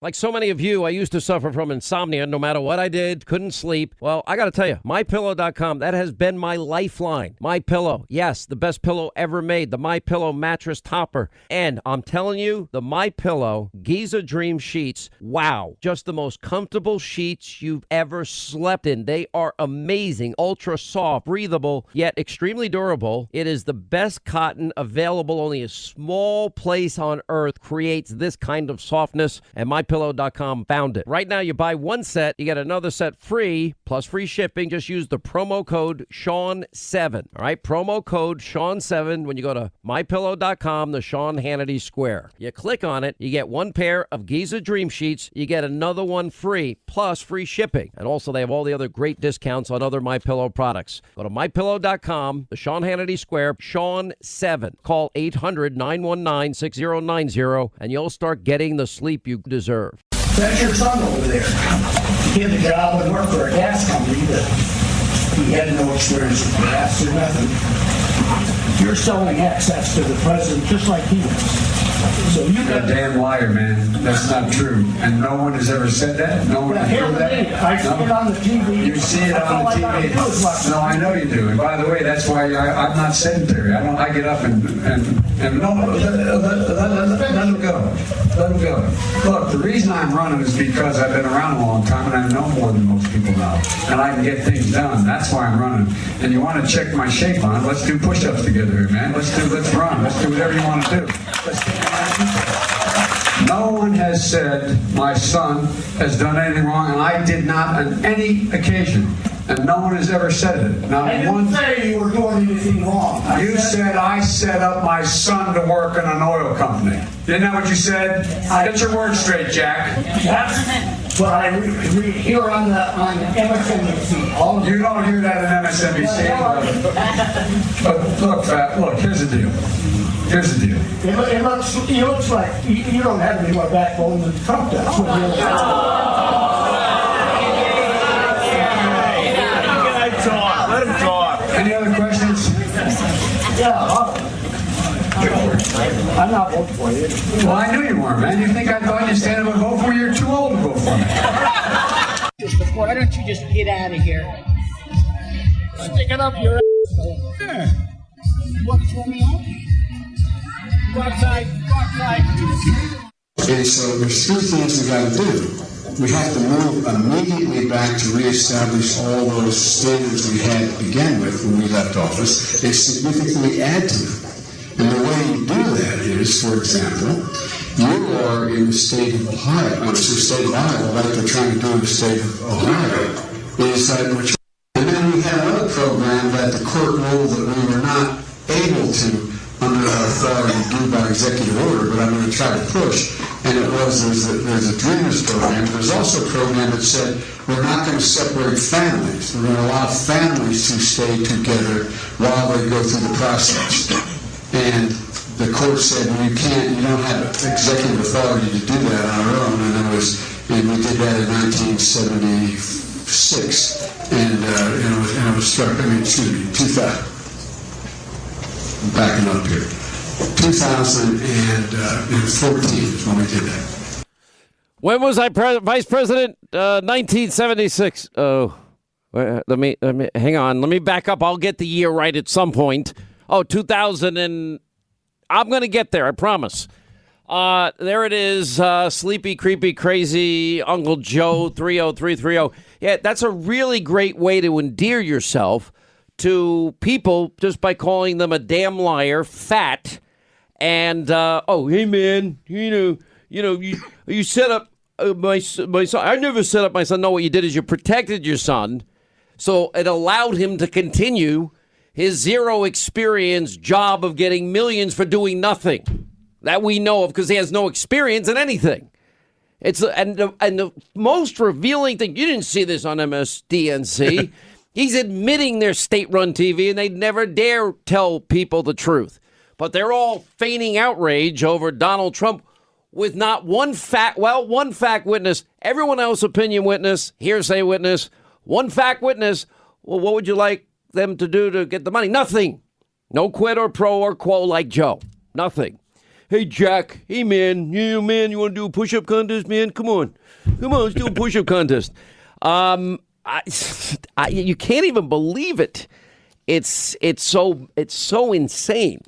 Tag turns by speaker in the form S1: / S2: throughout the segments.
S1: Like so many of you, I used to suffer from insomnia no matter what I did, couldn't sleep. Well, I got to tell you, MyPillow.com, that has been my lifeline. MyPillow, yes, the best pillow ever made, the MyPillow mattress topper. And I'm telling you, the MyPillow Giza Dream Sheets, wow, just the most comfortable sheets you've ever slept in. They are amazing, ultra soft, breathable, yet extremely durable. It is the best cotton available. Only a small place on earth creates this kind of softness, and MyPillow.com found it. Right now, you buy one set, you get another set free, plus free shipping. Just use the promo code Sean7. All right, promo code Sean7 when you go to MyPillow.com, the Sean Hannity Square. You click on it, you get one pair of Giza Dream Sheets, you get another one free, plus free shipping. And also, they have all the other great discounts on other MyPillow products. Go to MyPillow.com, the Sean Hannity Square, Sean7. Call 800-919-6090, and you'll start getting the sleep you deserve.
S2: That's your son over there. He had a job and worked for a gas company, but he had no experience with gas or nothing. You're selling access to the president just like he was. So
S3: You're a damn liar, man. That's not true. And no one has ever said that? No one has heard that?
S2: I see it on the TV.
S3: You see it on the TV? No, I know you do. And by the way, that's why I'm not sedentary. I get up and no, let him go. Let him go. Look, the reason I'm running is because I've been around a long time and I know more than most people know. And I can get things done. That's why I'm running. And you want to check my shape on, let's do push-ups together here, man. Let's run. Let's do whatever you want to do. No one has said my son has done anything wrong, and I did not on any occasion. And no one has ever said it. Now,
S2: I didn't say you were doing anything wrong.
S3: You said I set up my son to work in an oil company. Isn't that what you said? Get your words straight, Jack.
S2: That's what I hear on MSNBC.
S3: You don't hear that in MSNBC. But look, here's the deal. Here's the deal.
S2: It looks like you don't have any more backbone than Trump does.
S4: Let him talk.
S3: Any other questions?
S2: Yeah. I'm not voting for you.
S3: Well, I knew you weren't, man. You think I thought you'd stand up and vote for me? You're too old to vote for me.
S2: Why don't you just get out of here? Stick it up your ass.
S3: Yeah.
S2: What's for me on? Go outside.
S5: Okay, so there's three things we got to do. We have to move immediately back to reestablish all those standards we had to begin with when we left office and significantly add to them. And the way you do that is, for example, you are in the state of Ohio, the state of Iowa, like they're trying to do in the state of Ohio, is that we're trying, and then we had another program that the court ruled that we were not able to, under our authority, do by executive order, but I'm going to try to push. And it was, there's a Dreamers program. There's also a program that said we're not going to separate families. We're going to allow families to stay together while they go through the process. And the court said, well, you don't have executive authority to do that on our own. And we did that in 1976. And it was struck, 2000. I'm backing up here. 2014 is when we did that.
S1: When was I vice president? 1976. Oh, let me hang on. Let me back up. I'll get the year right at some point. Oh, 2000 and I'm going to get there. I promise. There it is. Sleepy, creepy, crazy Uncle Joe 30330. Yeah, that's a really great way to endear yourself to people just by calling them a damn liar, fat, and hey man, you set up my son. I never set up my son. No, what you did is you protected your son, so it allowed him to continue his zero experience job of getting millions for doing nothing that we know of because he has no experience in anything. It's and the most revealing thing, you didn't see this on MSDNC. He's admitting they're state-run TV, and they never dare tell people the truth. But they're all feigning outrage over Donald Trump with not one fact witness, everyone else opinion witness, hearsay witness, one fact witness. Well, what would you like them to do to get the money? Nothing. No quid or pro or quo like Joe. Nothing. Hey, Jack. Hey, man. You want to do a push-up contest, man? Come on, let's do a push-up contest. You can't even believe it. It's so insane.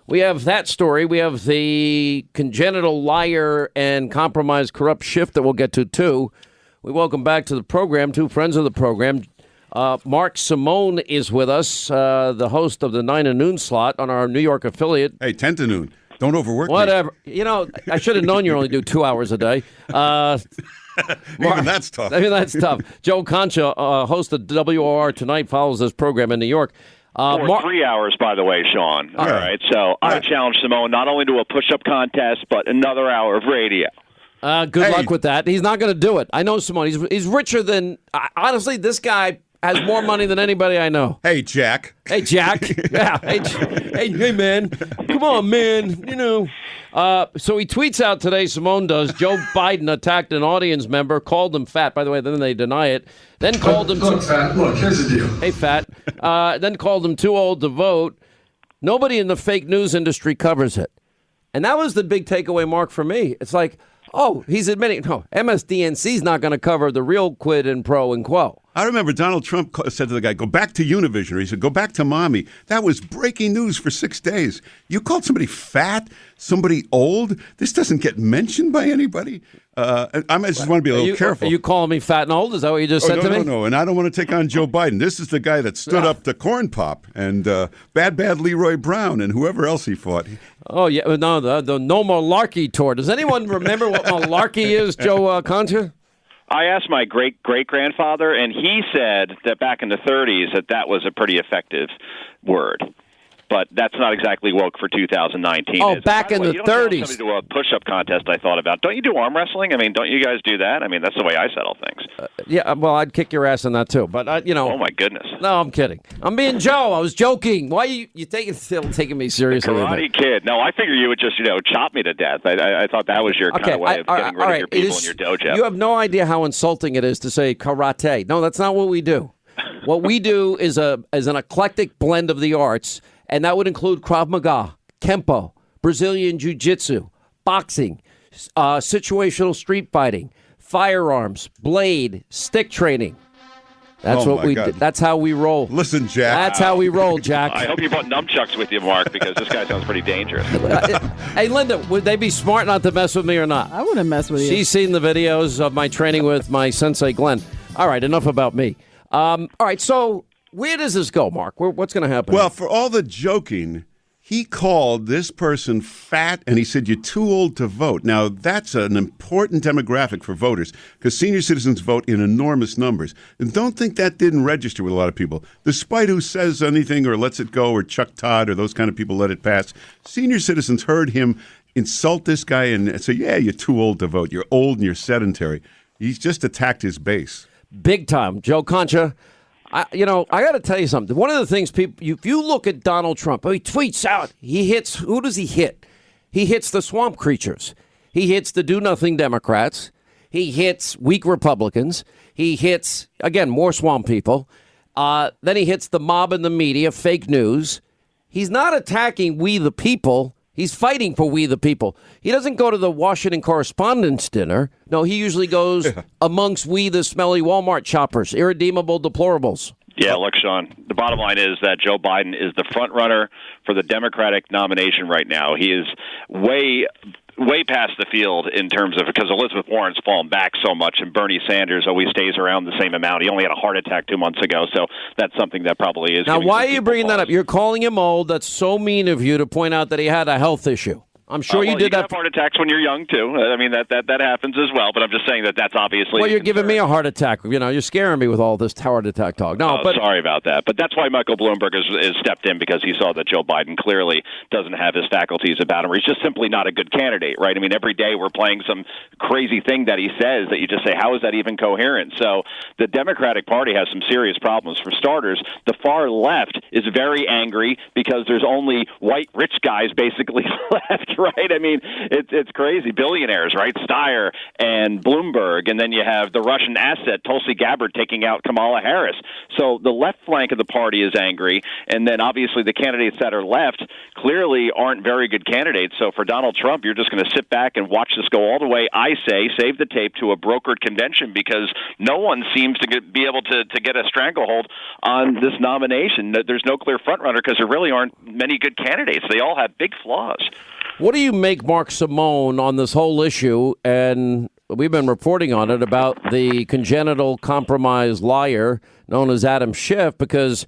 S1: We have that story. We have the congenital liar and compromised corrupt shift that we'll get to, too. We welcome back to the program two friends of the program. Mark Simone is with us, the host of the 9 to noon slot on our New York affiliate.
S6: Hey, 10 to noon. Don't overwork
S1: Whatever. Me. I should have known you only do 2 hours a day.
S6: Even that's tough.
S1: That's tough. Joe Concha, host of WOR Tonight, follows this program in New York.
S7: For 3 hours, by the way, Sean. All right. So I challenge Simone not only to a push-up contest, but another hour of radio.
S1: Good luck with that. He's not going to do it. I know Simone. He's richer than... honestly, this guy has more money than anybody I know.
S6: Hey, Jack.
S1: Hey, Jack. Yeah. Hey, man. Come on, man. So he tweets out today, Simone does, Joe Biden attacked an audience member, called him fat. By the way, then they deny it. Then called him...
S5: Look, fat. Look, here's the deal.
S1: Hey, fat. Then called him too old to vote. Nobody in the fake news industry covers it. And that was the big takeaway, Mark, for me. It's like, he's admitting, no, MSDNC's not going to cover the real quid and pro and quo.
S6: I remember Donald Trump said to the guy, go back to Univision. Or he said, go back to mommy. That was breaking news for 6 days. You called somebody fat, somebody old? This doesn't get mentioned by anybody. I just want to be a little careful.
S1: Are you calling me fat and old? Is that what you just said to me?
S6: No. And I don't want to take on Joe Biden. This is the guy that stood up to Corn Pop and Bad Leroy Brown and whoever else he fought.
S1: Oh, yeah. No, the No Malarkey tour. Does anyone remember what malarkey is, Joe Concha?
S7: I asked my great-great-grandfather, and he said that back in the 30s that was a pretty effective word. But that's not exactly woke for 2019.
S1: Oh, back in the 30s.
S7: Somebody do a push-up contest I thought about. Don't you do arm wrestling? I mean, don't you guys do that? I mean, that's the way I settle things.
S1: Yeah, well, I'd kick your ass on that, too. But,
S7: Oh, my goodness.
S1: No, I'm kidding. I'm being Joe. I was joking. Why are you still taking me seriously?
S7: Karate Kid. No, I figure you would just, chop me to death. I thought that was your kind of way of getting rid of your people in your dojo.
S1: You have no idea how insulting it is to say karate. No, that's not what we do. What we do is an eclectic blend of the arts. And that would include Krav Maga, Kempo, Brazilian Jiu-Jitsu, boxing, situational street fighting, firearms, blade, stick training. That's what we do. That's how we roll.
S6: Listen, Jack.
S1: That's how we roll, Jack.
S7: I hope you brought nunchucks with you, Mark, because this guy sounds pretty dangerous.
S1: Hey, Linda, would they be smart not to mess with me or not?
S8: I wouldn't mess with you.
S1: She's seen the videos of my training with my sensei, Glenn. All right, enough about me. All right, so... where does this go, Mark? What's going to happen?
S6: Well, for all the joking, he called this person fat, and he said, you're too old to vote. Now, that's an important demographic for voters, because senior citizens vote in enormous numbers. And don't think that didn't register with a lot of people. Despite who says anything or lets it go, or Chuck Todd or those kind of people let it pass, senior citizens heard him insult this guy and say, yeah, you're too old to vote. You're old and you're sedentary. He's just attacked his base.
S1: Big time. Joe Concha. I got to tell you something. One of the things if you look at Donald Trump, he tweets out, he hits, who does he hit? He hits the swamp creatures. He hits the do-nothing Democrats. He hits weak Republicans. He hits, again, more swamp people. Then he hits the mob and the media, fake news. He's not attacking we the people. He's fighting for we the people. He doesn't go to the Washington Correspondents' Dinner. No, he usually goes amongst we the smelly Walmart shoppers, irredeemable deplorables.
S7: Yeah, look, Sean, the bottom line is that Joe Biden is the front runner for the Democratic nomination right now. He is way past the field in terms of, because Elizabeth Warren's fallen back so much and Bernie Sanders always stays around the same amount. He only had a heart attack 2 months ago, so that's something that probably is.
S1: Now, why are you bringing that up? You're calling him old. That's so mean of you to point out that he had a health issue. I'm sure you did
S7: that. You have heart attacks when you're young, too. I mean, that happens as well, but I'm just saying that's obviously...
S1: Well, you're giving me a heart attack. You're scaring me with all this heart attack talk. No, but
S7: sorry about that. But that's why Michael Bloomberg is stepped in, because he saw that Joe Biden clearly doesn't have his faculties about him, or he's just simply not a good candidate, right? I mean, every day we're playing some crazy thing that he says that you just say, how is that even coherent? So the Democratic Party has some serious problems. For starters, the far left is very angry because there's only white rich guys basically left. right? I mean, it's crazy. Billionaires, right? Steyer and Bloomberg, and then you have the Russian asset, Tulsi Gabbard, taking out Kamala Harris. So the left flank of the party is angry, and then obviously the candidates that are left clearly aren't very good candidates. So for Donald Trump, you're just going to sit back and watch this go all the way, I say, save the tape, to a brokered convention, because no one seems to be able to get a stranglehold on this nomination. There's no clear frontrunner because there really aren't many good candidates. They all have big flaws.
S1: What do you make, Mark Simone, on this whole issue? And we've been reporting on it about the congenital compromised liar known as Adam Schiff, because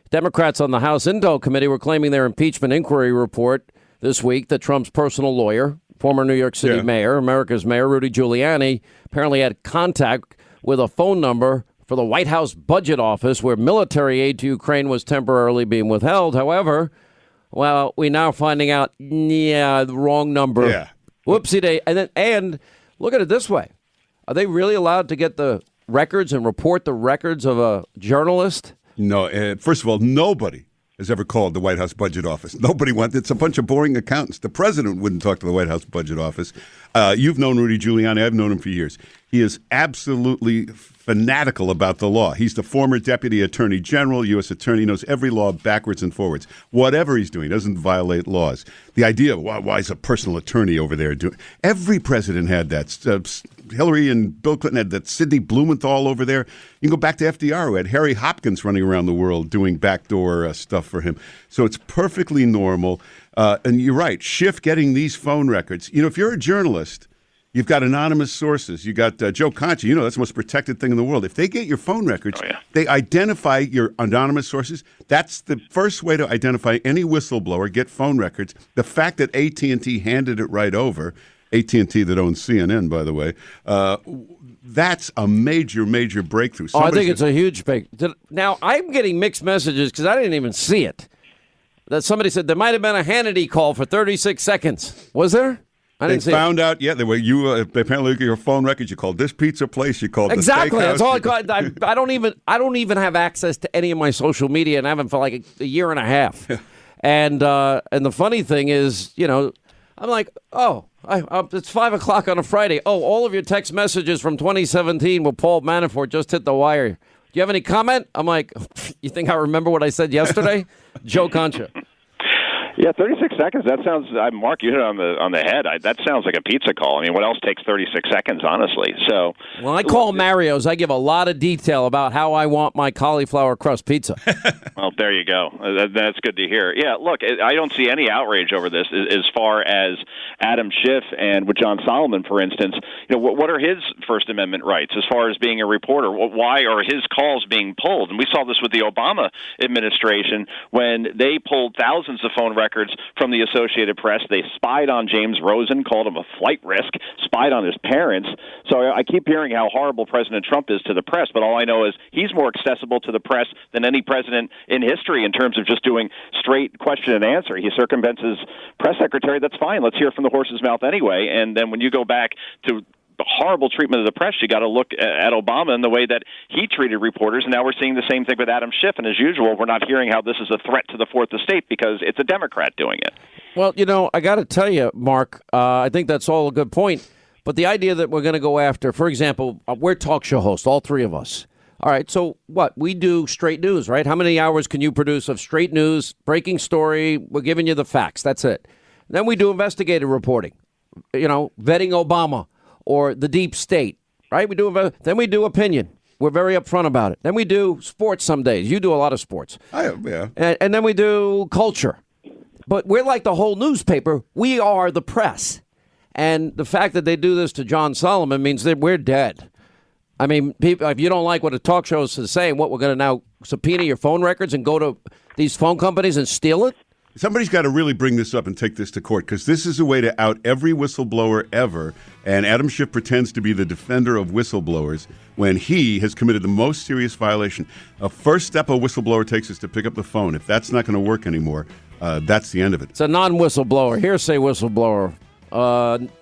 S1: Democrats on the House Intel Committee were claiming their impeachment inquiry report this week that Trump's personal lawyer, former New York City mayor, America's mayor, Rudy Giuliani, apparently had contact with a phone number for the White House Budget Office where military aid to Ukraine was temporarily being withheld. However, well, we're now finding out, the wrong number.
S6: Yeah.
S1: Whoopsie day. And look at it this way. Are they really allowed to get the records and report the records of a journalist?
S6: No. First of all, nobody has ever called the White House Budget Office. Nobody wants. It's a bunch of boring accountants. The president wouldn't talk to the White House Budget Office. You've known Rudy Giuliani. I've known him for years. He is absolutely fanatical about the law. He's the former deputy attorney general, U.S. attorney, knows every law backwards and forwards. Whatever he's doing, doesn't violate laws. The idea of why is a personal attorney over there doing? Every president had that. Hillary and Bill Clinton had that. Sidney Blumenthal over there. You can go back to FDR, who had Harry Hopkins running around the world doing backdoor stuff for him. So it's perfectly normal. And you're right, Schiff getting these phone records. You know, if you're a journalist, you've got anonymous sources. You got Joe Concha. You know, that's the most protected thing in the world. If they get your phone records, they identify your anonymous sources. That's the first way to identify any whistleblower, get phone records. The fact that AT&T handed it right over, AT&T that owns CNN, by the way, that's a major, major breakthrough.
S1: I think it's a huge breakthrough. Now, I'm getting mixed messages because I didn't even see it. That somebody said there might have been a Hannity call for 36 seconds. Was there? I didn't see
S6: found out, they were apparently look at your phone records. You called this pizza place. You called
S1: exactly.
S6: The
S1: That's all I called. I don't even have access to any of my social media, and I haven't for like a year and a half. And the funny thing is, I'm like, it's 5 o'clock on a Friday. Oh, all of your text messages from 2017 with Paul Manafort just hit the wire. Do you have any comment? I'm like, you think I remember what I said yesterday? Joe Concha.
S7: Yeah, 36 seconds. That sounds. Mark, you hit it on the head. That sounds like a pizza call. I mean, what else takes 36 seconds, honestly? So
S1: when I call Mario's, I give a lot of detail about how I want my cauliflower crust pizza.
S7: Well, there you go. That's good to hear. Yeah, look, I don't see any outrage over this as far as Adam Schiff and with John Solomon, for instance. What are his First Amendment rights as far as being a reporter? Why are his calls being pulled? And we saw this with the Obama administration when they pulled thousands of phone records from the Associated Press. They spied on James Rosen, called him a flight risk, spied on his parents. So I keep hearing how horrible President Trump is to the press, but all I know is he's more accessible to the press than any president in history in terms of just doing straight question and answer. He circumvents his press secretary. That's fine. Let's hear from the horse's mouth anyway. And then when you go back to the horrible treatment of the press, you got to look at Obama and the way that he treated reporters, and now we're seeing the same thing with Adam Schiff. And as usual, we're not hearing how this is a threat to the Fourth Estate because it's a Democrat doing it.
S1: Well, I got to tell you, Mark, I think that's all a good point. But the idea that we're going to go after, for example, we're talk show hosts, all three of us. All right, so what? We do straight news, right? How many hours can you produce of straight news, breaking story? We're giving you the facts. That's it. Then we do investigative reporting, vetting Obama or the deep state, right? Then we do opinion. We're very upfront about it. Then we do sports some days. You do a lot of sports.
S6: Yeah.
S1: And then we do culture. But we're like the whole newspaper. We are the press. And the fact that they do this to John Solomon means that we're dead. I mean, people, if you don't like what a talk show is saying, what, we're going to now subpoena your phone records and go to these phone companies and steal it?
S6: Somebody's got to really bring this up and take this to court, because this is a way to out every whistleblower ever. And Adam Schiff pretends to be the defender of whistleblowers when he has committed the most serious violation. A first step a whistleblower takes is to pick up the phone. If that's not going to work anymore, that's the end of it.
S1: It's a non-whistleblower, hearsay whistleblower.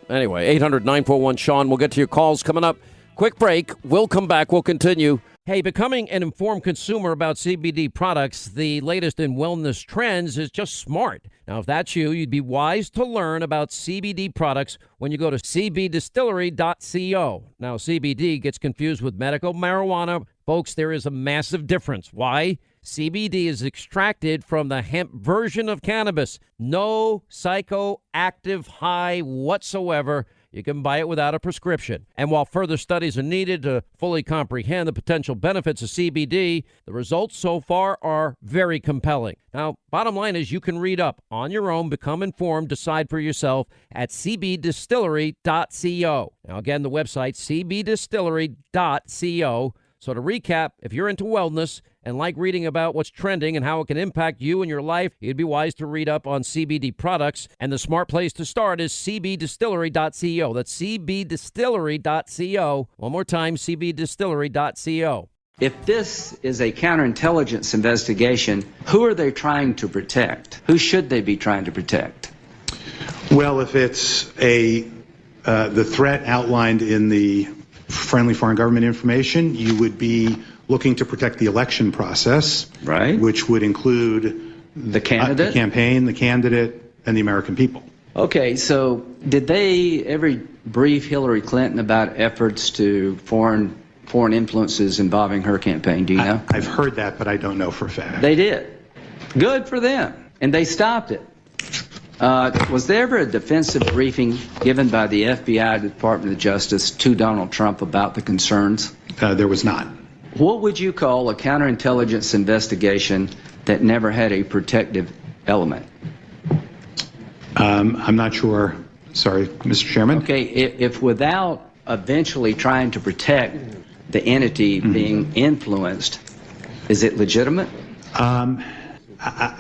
S1: Anyway, 800-941-SEAN. We'll get to your calls coming up. Quick break. We'll come back. We'll continue. Hey, becoming an informed consumer about CBD products, the latest in wellness trends, is just smart. Now, if that's you, you'd be wise to learn about CBD products when you go to cbdistillery.co. Now, CBD gets confused with medical marijuana. Folks, there is a massive difference. Why? CBD is extracted from the hemp version of cannabis. No psychoactive high whatsoever. You can buy it without a prescription. And while further studies are needed to fully comprehend the potential benefits of CBD, the results so far are very compelling. Now, bottom line is you can read up on your own, become informed, decide for yourself at cbdistillery.co. Now, again, the website, cbdistillery.co. So to recap, if you're into wellness and like reading about what's trending and how it can impact you and your life, you'd be wise to read up on CBD products. And the smart place to start is cbdistillery.co. That's cbdistillery.co. One more time, cbdistillery.co.
S8: If this is a counterintelligence investigation, who are they trying to protect? Who should they be trying to protect?
S9: Well, if it's the threat outlined in the friendly foreign government information, you would be looking to protect the election process,
S8: right?
S9: Which would include
S8: the candidate,
S9: the campaign, the candidate, and the American people.
S8: Okay, so did they ever brief Hillary Clinton about efforts to foreign influences involving her campaign? Do you know?
S9: I've heard that, but I don't know for a fact.
S8: They did. Good for them. And they stopped it. Was there ever a defensive briefing given by the FBI, the Department of Justice, to Donald Trump about the concerns?
S9: There was not.
S8: What would you call a counterintelligence investigation that never had a protective element?
S9: I'm not sure. Sorry, Mr. Chairman.
S8: Okay, if without eventually trying to protect the entity being influenced, is it legitimate?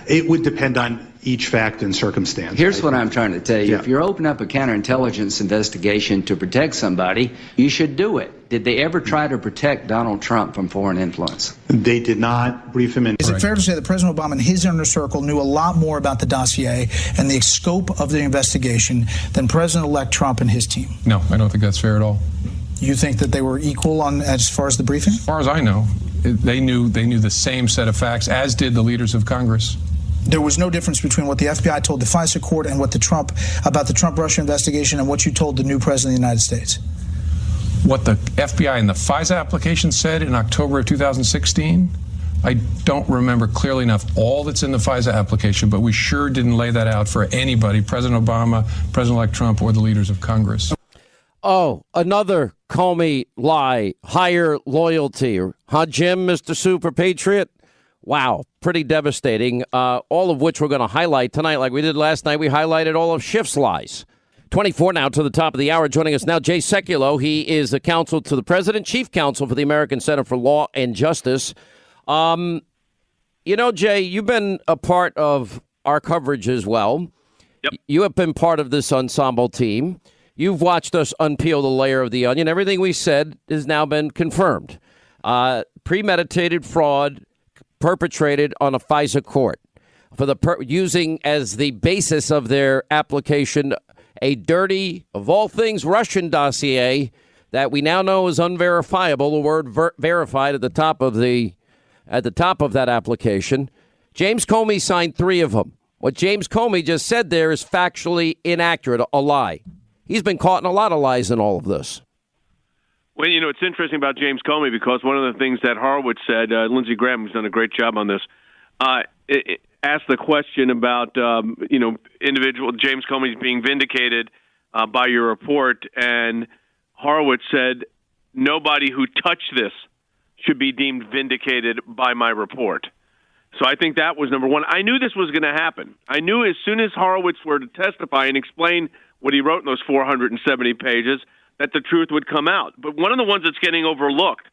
S9: It would depend on each fact and circumstance.
S8: Here's what I'm trying to tell you.
S9: Yeah.
S8: If you're opening up a counterintelligence investigation to protect somebody, you should do it. Did they ever try to protect Donald Trump from foreign influence?
S9: They did not brief him in.
S10: Is it fair to say that President Obama and his inner circle knew a lot more about the dossier and the scope of the investigation than President-elect Trump and his team?
S11: No, I don't think that's fair at all.
S10: You think that they were equal on as far as the briefing?
S11: As far as I know, they knew the same set of facts, as did the leaders of Congress.
S10: There was no difference between what the FBI told the FISA court and what the Trump-Russia investigation and what you told the new president of the United States.
S11: What the FBI and the FISA application said in October of 2016, I don't remember clearly enough all that's in the FISA application, but we sure didn't lay that out for anybody, President Obama, President-elect Trump, or the leaders of Congress.
S1: Oh, another Comey lie, higher loyalty. Huh, Jim, Mr. Super Patriot? Wow, pretty devastating, all of which we're going to highlight tonight. Like we did last night, we highlighted all of Schiff's lies. 24 now to the top of the hour. Joining us now, Jay Sekulow. He is the counsel to the president, chief counsel for the American Center for Law and Justice. You know, Jay, you've been a part of our coverage as well.
S7: Yep.
S1: You have been part of this ensemble team. You've watched us unpeel the layer of the onion. Everything we said has now been confirmed. Premeditated fraud perpetrated on a FISA court for using as the basis of their application a dirty, of all things, Russian dossier that we now know is unverifiable. The word verified at the top of that application. James Comey signed 3 of them. What James Comey just said there is factually inaccurate, a lie. He's been caught in a lot of lies in all of this.
S4: Well, you know, it's interesting about James Comey because one of the things that Horowitz said, Lindsey Graham, who's done a great job on this, asked the question about, individual James Comey's being vindicated by your report, and Horowitz said, nobody who touched this should be deemed vindicated by my report. So I think that was number one. I knew this was going to happen. I knew as soon as Horowitz were to testify and explain what he wrote in those 470 pages, that the truth would come out. But one of the ones that's getting overlooked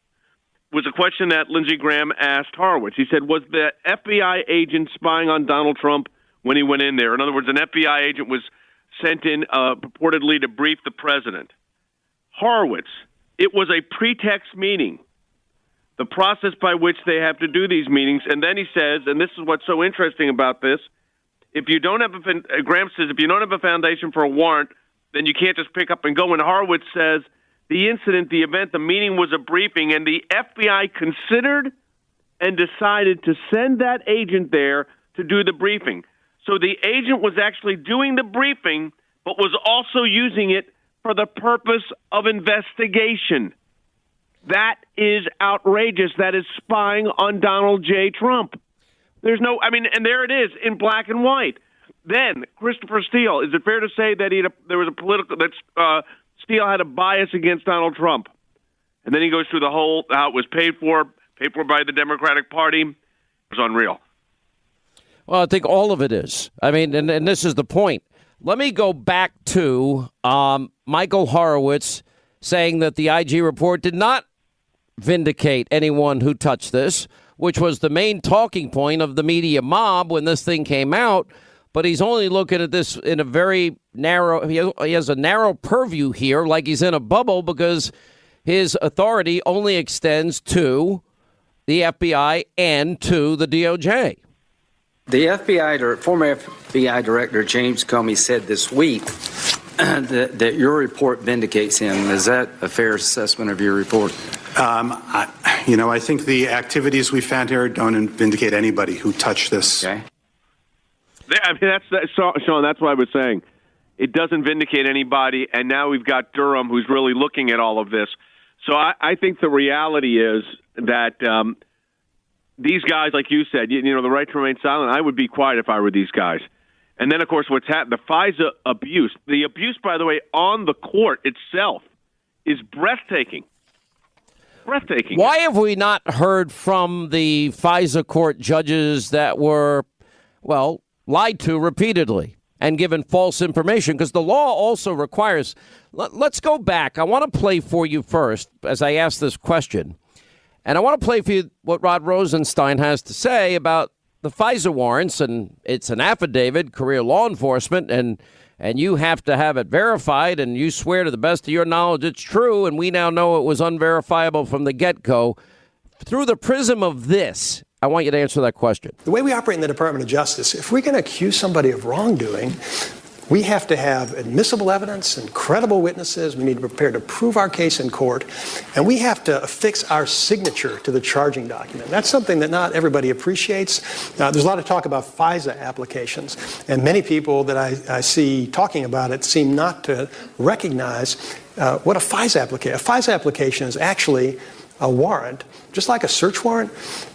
S4: was a question that Lindsey Graham asked Horowitz. He said, was the FBI agent spying on Donald Trump when he went in there? In other words, an FBI agent was sent in purportedly to brief the president. Horowitz, it was a pretext meeting, the process by which they have to do these meetings. And then he says, and this is what's so interesting about this, if you don't have Graham says, if you don't have a foundation for a warrant, then you can't just pick up and go. And Horowitz says the incident, the event, the meeting was a briefing, and the FBI considered and decided to send that agent there to do the briefing. So the agent was actually doing the briefing, but was also using it for the purpose of investigation. That is outrageous. That is spying on Donald J. Trump. There's no, and there it is in black and white. Then Christopher Steele. Is it fair to say that there was a political that Steele had a bias against Donald Trump? And then he goes through the whole how it was paid for by the Democratic Party. It was unreal.
S1: Well, I think all of it is. And this is the point. Let me go back to Michael Horowitz saying that the IG report did not vindicate anyone who touched this, which was the main talking point of the media mob when this thing came out. But he's only looking at this in a very narrow, he has a narrow purview here, like he's in a bubble, because his authority only extends to the FBI and to the DOJ.
S8: The former FBI Director James Comey said this week that your report vindicates him. Is that a fair assessment of your report?
S9: I think the activities we found here don't vindicate anybody who touched this.
S8: Okay.
S4: Sean, that's what I was saying. It doesn't vindicate anybody, and now we've got Durham who's really looking at all of this. So I think the reality is that these guys, like you said, the right to remain silent, I would be quiet if I were these guys. And then, of course, what's happened, the FISA abuse. The abuse, by the way, on the court itself is breathtaking. Breathtaking.
S1: Why have we not heard from the FISA court judges that were, lied to repeatedly and given false information? Because the law also requires, let's go back. I want to play for you first as I ask this question. And I want to play for you what Rod Rosenstein has to say about the FISA warrants. And it's an affidavit, career law enforcement, and you have to have it verified, and you swear to the best of your knowledge it's true, and we now know it was unverifiable from the get-go. Through the prism of this, I want you to answer that question.
S12: The way we operate in the Department of Justice, if we're going to accuse somebody of wrongdoing, we have to have admissible evidence and credible witnesses. We need to be prepared to prove our case in court, and we have to affix our signature to the charging document. That's something that not everybody appreciates. There's a lot of talk about FISA applications, and many people that I see talking about it seem not to recognize what a FISA application. A FISA application is actually a warrant, just like a search warrant.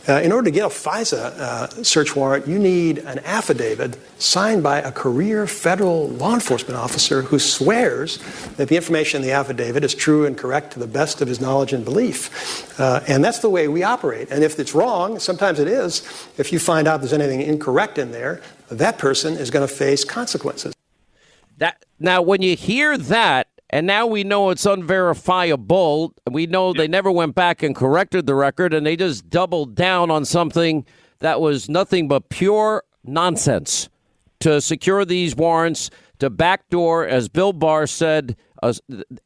S12: In order to get a FISA search warrant, you need an affidavit signed by a career federal law enforcement officer who swears that the information in the affidavit is true and correct to the best of his knowledge and belief. And that's the way we operate. And if it's wrong, sometimes it is, if you find out there's anything incorrect in there, that person is going to face consequences.
S1: Now, when you hear that, and now we know it's unverifiable. We know they never went back and corrected the record, and they just doubled down on something that was nothing but pure nonsense to secure these warrants, to backdoor, as Bill Barr said,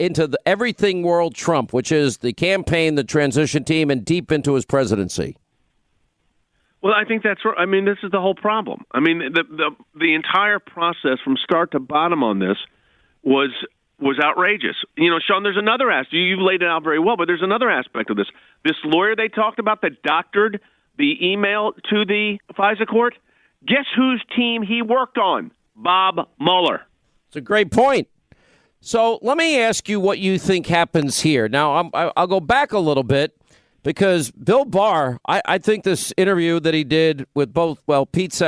S1: into the everything world Trump, which is the campaign, the transition team, and deep into his presidency.
S4: Well, I think that's right. This is the whole problem. The entire process from start to bottom on this was outrageous. Sean, there's another aspect. You've laid it out very well, but there's another aspect of this. This lawyer they talked about that doctored the email to the FISA court, guess whose team he worked on? Bob Mueller.
S1: It's a great point. So let me ask you what you think happens here. Now, I'll go back a little bit, because Bill Barr, I think this interview that he did with both, Pete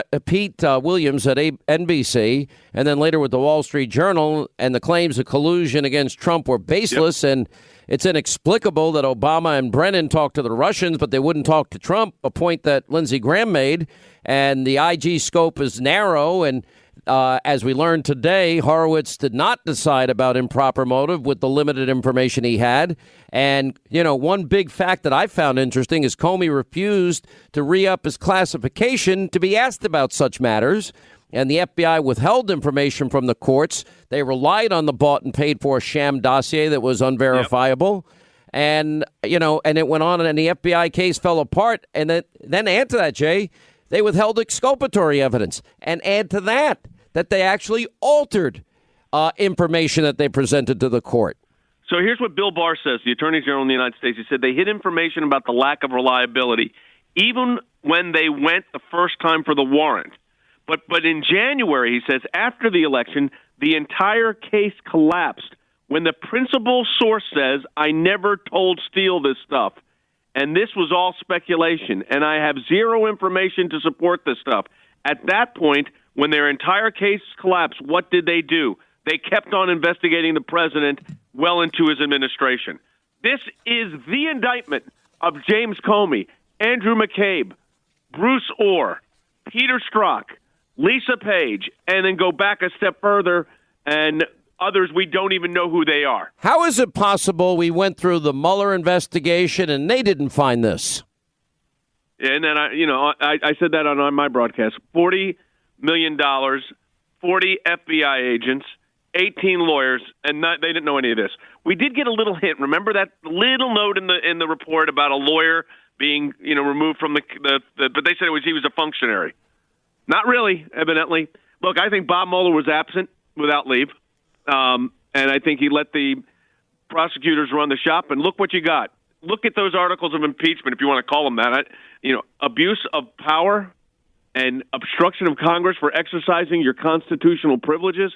S1: Williams at NBC, and then later with the Wall Street Journal, and the claims of collusion against Trump were baseless, and it's inexplicable that Obama and Brennan talked to the Russians, but they wouldn't talk to Trump, a point that Lindsey Graham made, and the IG scope is narrow, and as we learned today, Horowitz did not decide about improper motive with the limited information he had. And, one big fact that I found interesting is Comey refused to re-up his classification to be asked about such matters. And the FBI withheld information from the courts. They relied on the bought and paid for sham dossier that was unverifiable. Yep. And, and it went on, and the FBI case fell apart. And then add to that, Jay, they withheld exculpatory evidence. And add to that they actually altered information that they presented to the court.
S4: So here's what Bill Barr says, the Attorney General in the United States. He said they hid information about the lack of reliability, even when they went the first time for the warrant. But in January, he says, after the election, the entire case collapsed when the principal source says, I never told Steele this stuff. And this was all speculation, and I have zero information to support this stuff. At that point, when their entire case collapsed, what did they do? They kept on investigating the president well into his administration. This is the indictment of James Comey, Andrew McCabe, Bruce Orr, Peter Strzok, Lisa Page, and then go back a step further, and others we don't even know who they are.
S1: How is it possible we went through the Mueller investigation and they didn't find this?
S4: And then, I said that on my broadcast. $40 million, 40 FBI agents, 18 lawyers, and they didn't know any of this. We did get a little hint. Remember that little note in the report about a lawyer being removed from the but they said he was a functionary. Not really, evidently. Look, I think Bob Mueller was absent without leave, and I think he let the prosecutors run the shop. And look what you got. Look at those articles of impeachment, if you want to call them that. Abuse of power and obstruction of Congress for exercising your constitutional privileges.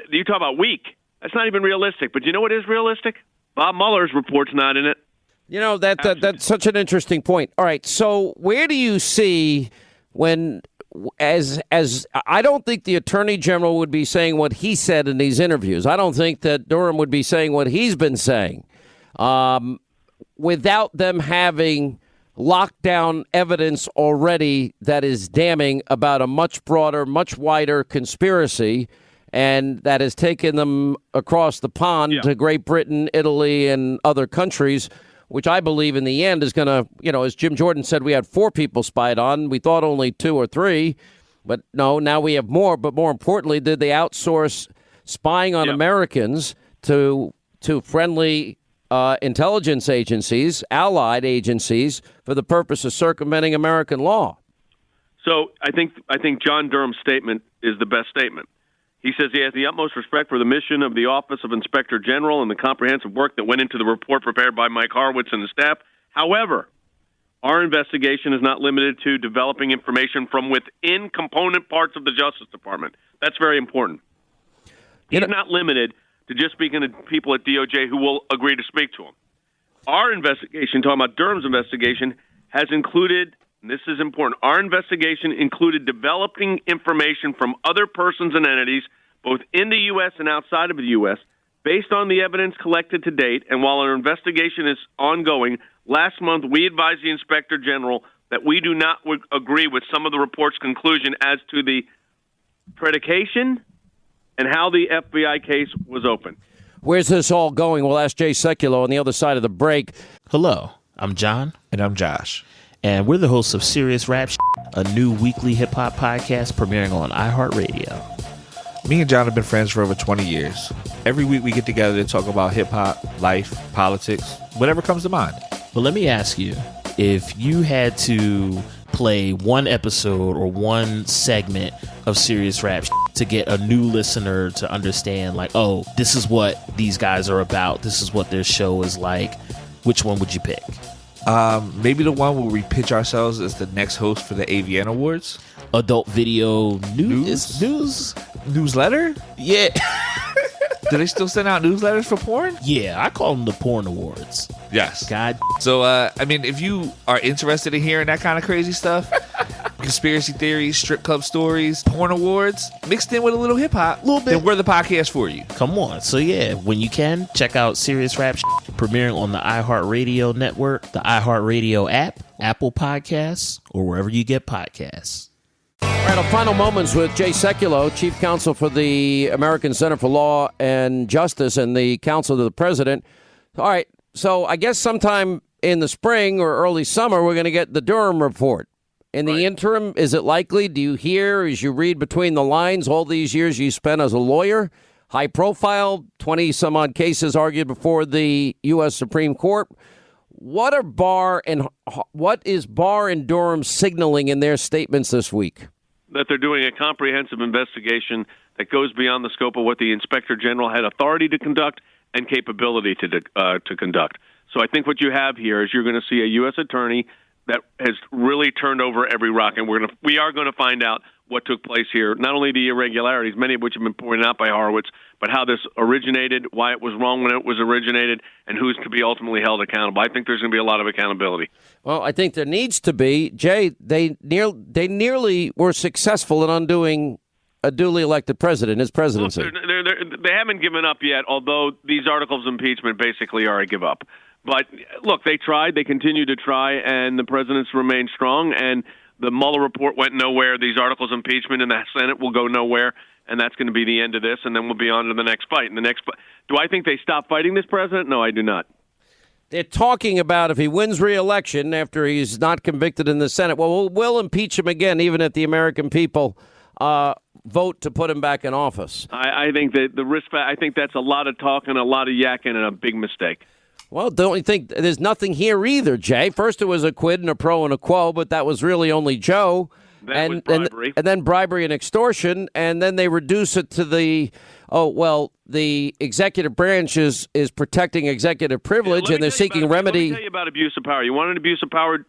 S4: You talk about weak. That's not even realistic. But you know what is realistic? Bob Mueller's report's not in it.
S1: That's such an interesting point. All right, so where do you see when, as I don't think the Attorney General would be saying what he said in these interviews. I don't think that Durham would be saying what he's been saying without them having lockdown evidence already that is damning about a much broader, much wider conspiracy, and that has taken them across the pond to Great Britain, Italy, and other countries, which I believe in the end is going to, as Jim Jordan said, we had 4 people spied on. We thought only 2 or 3, but no, now we have more. But more importantly, did they outsource spying on Americans to friendly intelligence agencies, allied agencies, for the purpose of circumventing American law?
S4: So I think John Durham's statement is the best statement. He says he has the utmost respect for the mission of the Office of Inspector General and the comprehensive work that went into the report prepared by Mike Horowitz and the staff. However, our investigation is not limited to developing information from within component parts of the Justice Department. That's very important. He's not limited to just speaking to people at DOJ who will agree to speak to him. Our investigation, talking about Durham's investigation, has included, and this is important, our investigation included developing information from other persons and entities, both in the U.S. and outside of the U.S., based on the evidence collected to date. And while our investigation is ongoing, last month we advised the Inspector General that we do not agree with some of the report's conclusion as to the predication and how the FBI case was opened.
S1: Where's this all going? We'll ask Jay Sekulow on the other side of the break.
S13: Hello, I'm John.
S14: And I'm Josh.
S13: And we're the hosts of Serious Rap, a new weekly hip-hop podcast premiering on iHeartRadio.
S14: Me and John have been friends for over 20 years. Every week we get together to talk about hip-hop, life, politics, whatever comes to mind.
S13: But let me ask you, if you had to play one episode or one segment of Serious Rap to get a new listener to understand, like, oh, this is what these guys are about, this is what their show is like, which one would you pick?
S14: Maybe the one where we pitch ourselves as the next host for the AVN Awards.
S13: Adult video newsletter?
S14: Yeah. Do they still send out newsletters for porn?
S13: Yeah, I call them the Porn Awards.
S14: Yes.
S13: God.
S14: So, if you are interested in hearing that kind of crazy stuff, conspiracy theories, strip club stories, porn awards, mixed in with a little hip hop, then we're the podcast for you.
S13: Come on. So, yeah, when you can, check out Serious Rap premiering on the iHeartRadio network, the iHeartRadio app, Apple Podcasts, or wherever you get podcasts.
S1: All right, our final moments with Jay Sekulow, Chief Counsel for the American Center for Law and Justice and the Counsel to the President. All right, so I guess sometime in the spring or early summer, we're going to get the Durham report. In the interim, is it likely, do you hear, as you read between the lines, all these years you spent as a lawyer, high profile, 20-some-odd cases argued before the U.S. Supreme Court, what is Barr and Durham signaling in their statements this week?
S4: That they're doing a comprehensive investigation that goes beyond the scope of what the Inspector General had authority to conduct and capability to conduct. So I think what you have here is you're going to see a U.S. attorney that has really turned over every rock, and we are going to find out what took place here, not only the irregularities, many of which have been pointed out by Horowitz, but how this originated, why it was wrong when it was originated, and who's to be ultimately held accountable. I think there's going to be a lot of accountability.
S1: Well, I think there needs to be. Jay, they nearly were successful in undoing a duly elected president, his presidency.
S4: Look, they haven't given up yet, although these articles of impeachment basically are a give up. But look, they tried, they continue to try, and the president's remained strong, and the Mueller report went nowhere. These articles of impeachment in the Senate will go nowhere, and that's going to be the end of this, and then we'll be on to the next fight. Do I think they stop fighting this president? No, I do not.
S1: They're talking about if he wins re-election after he's not convicted in the Senate, well, we'll impeach him again, even if the American people vote to put him back in office.
S4: I think that I think that's a lot of talking, a lot of yakking, and a big mistake.
S1: Well, don't you think there's nothing here either, Jay? First it was a quid and a pro and a quo, but that was really only Joe.
S4: And bribery.
S1: And then bribery and extortion, and then they reduce it to the executive branch is protecting executive privilege, and they're seeking remedy.
S4: Let me tell you about abuse of power. You want an abuse of power?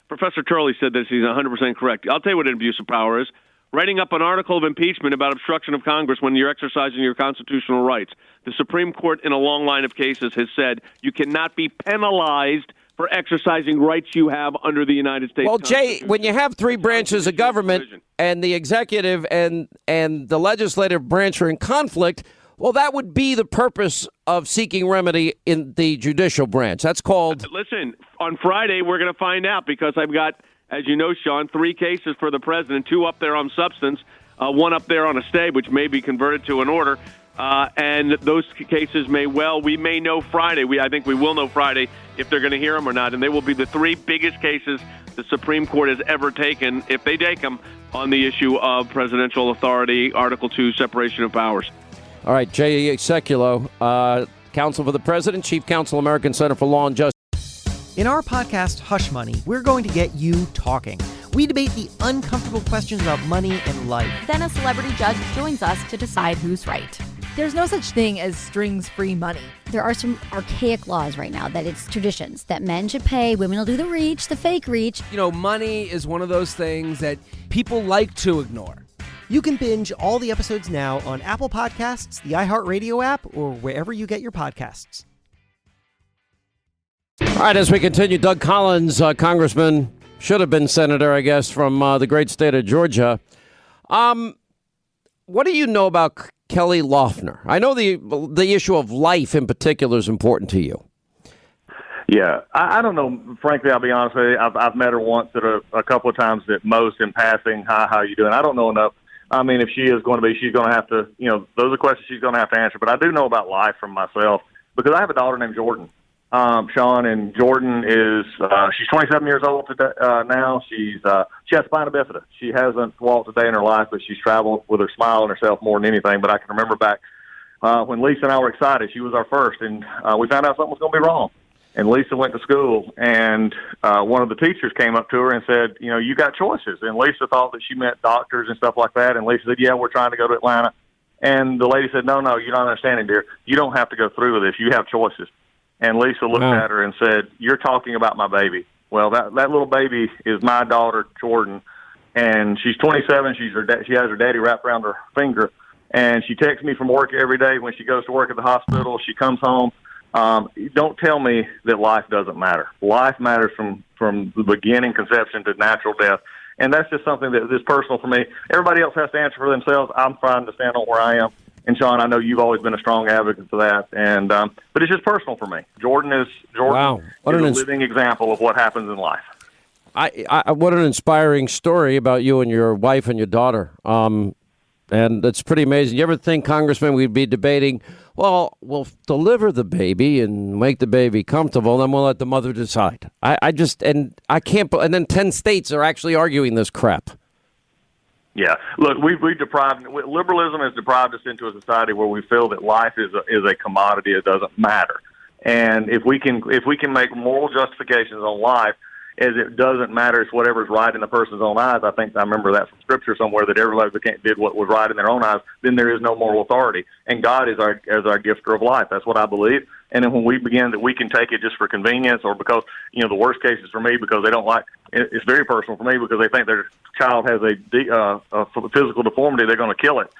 S4: Professor Turley said this. He's 100% correct. I'll tell you what an abuse of power is. Writing up an article of impeachment about obstruction of Congress when you're exercising your constitutional rights. The Supreme Court, in a long line of cases, has said you cannot be penalized for exercising rights you have under the United States Constitution.
S1: Jay, when you have three branches of government and the executive and the legislative branch are in conflict, well, that would be the purpose of seeking remedy in the judicial branch. That's called...
S4: Listen, on Friday, we're going to find out because I've got, as you know, Sean, 3 cases for the president, 2 up there on substance, 1 up there on a stay, which may be converted to an order. And those cases we may know Friday. I think we will know Friday if they're going to hear them or not. And they will be the 3 biggest cases the Supreme Court has ever taken, if they take them, on the issue of presidential authority, Article 2, separation of powers.
S1: All right, Jay Sekulow, Counsel for the President, Chief Counsel, American Center for Law and Justice.
S15: In our podcast, Hush Money, we're going to get you talking. We debate the uncomfortable questions about money and life.
S16: Then a celebrity judge joins us to decide who's right.
S17: There's no such thing as strings-free money.
S18: There are some archaic laws right now that it's traditions that men should pay, women will do the reach, the fake reach.
S19: You know, money is one of those things that people like to ignore.
S15: You can binge all the episodes now on Apple Podcasts, the iHeartRadio app, or wherever you get your podcasts.
S1: All right, as we continue, Doug Collins, congressman, should have been senator, I guess, from the great state of Georgia. What do you know about Kelly Loeffler? I know the issue of life in particular is important to you.
S20: Yeah, I don't know. Frankly, I'll be honest with you. I've met her once a couple of times at most in passing. Hi, how you doing? I don't know enough. I mean, if she is going to be, she's going to have to, those are questions she's going to have to answer. But I do know about life from myself because I have a daughter named Jordan. Sean, and Jordan is she's 27 years old today, now. She has spina bifida. She hasn't walked a day in her life, but she's traveled with her smile on herself more than anything. But I can remember back when Lisa and I were excited. She was our first, and we found out something was going to be wrong. And Lisa went to school, and one of the teachers came up to her and said, you got choices. And Lisa thought that she meant doctors and stuff like that. And Lisa said, yeah, we're trying to go to Atlanta. And the lady said, no, you're not understanding, dear. You don't have to go through with this. You have choices. And Lisa looked at her and said, you're talking about my baby. Well, that little baby is my daughter, Jordan, and she's 27. She has her daddy wrapped around her finger, and she texts me from work every day when she goes to work at the hospital. She comes home. Don't tell me that life doesn't matter. Life matters from the beginning, conception, to natural death. And that's just something that is personal for me. Everybody else has to answer for themselves. I'm trying to stand on where I am. And Sean, I know you've always been a strong advocate for that, and but it's just personal for me. Jordan is a living example of what happens in life.
S1: What an inspiring story about you and your wife and your daughter, and it's pretty amazing. You ever think, Congressman, we'd be debating? Well, we'll deliver the baby and make the baby comfortable, and then we'll let the mother decide. I can't. And then 10 states are actually arguing this crap.
S20: Yeah, look, liberalism has deprived us into a society where we feel that life is a commodity. It doesn't matter, and if we can make moral justifications on life, as it doesn't matter. It's whatever's right in the person's own eyes. I think I remember that from Scripture somewhere, that everybody did what was right in their own eyes, then there is no moral authority. And God is our gifter of life. That's what I believe. And then when we begin that we can take it just for convenience, or because, the worst case is for me because they don't like, it's very personal for me because they think their child has a physical deformity, they're going to kill it.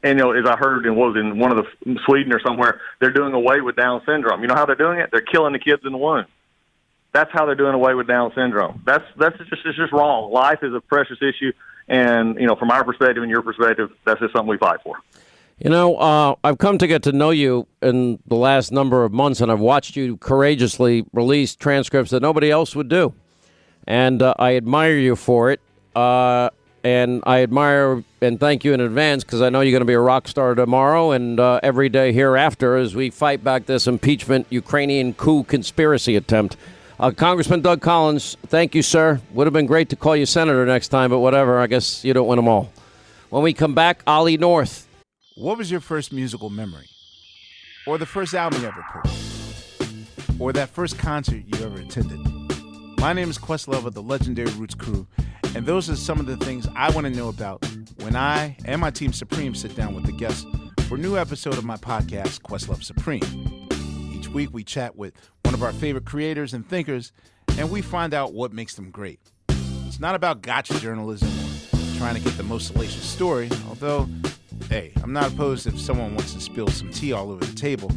S20: And, as I heard in one of the Sweden or somewhere, they're doing away with Down syndrome. You know how they're doing it? They're killing the kids in the womb. That's how they're doing away with Down syndrome. It's just wrong. Life is a precious issue, and from our perspective and your perspective, that's just something we fight for.
S1: I've come to get to know you in the last number of months, and I've watched you courageously release transcripts that nobody else would do, and I admire you for it. And I admire and thank you in advance because I know you're going to be a rock star tomorrow and every day hereafter as we fight back this impeachment Ukrainian coup conspiracy attempt. Congressman Doug Collins, thank you, sir. Would have been great to call you senator next time, but whatever. I guess you don't win them all. When we come back, Ollie North.
S21: What was your first musical memory? Or the first album you ever purchased? Or that first concert you ever attended? My name is Questlove of the legendary Roots Crew, and those are some of the things I want to know about when I and my team Supreme sit down with the guests for a new episode of my podcast, Questlove Supreme. Each week we chat with one of our favorite creators and thinkers, and we find out what makes them great. It's not about gotcha journalism or trying to get the most salacious story, although, hey, I'm not opposed if someone wants to spill some tea all over the table.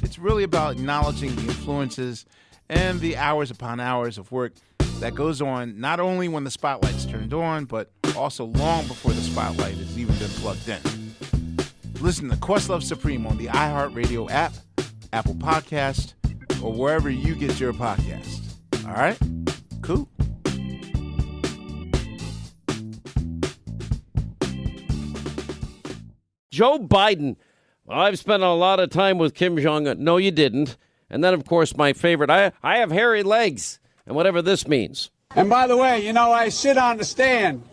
S21: It's really about acknowledging the influences and the hours upon hours of work that goes on not only when the spotlight's turned on, but also long before the spotlight has even been plugged in. Listen to Questlove Supreme on the iHeartRadio app, Apple Podcast, or wherever you get your podcast. All right? Cool.
S1: Joe Biden. Well, I've spent a lot of time with Kim Jong-un. No, you didn't. And then, of course, my favorite, I have hairy legs, and whatever this means.
S22: And by the way, I sit on the stand,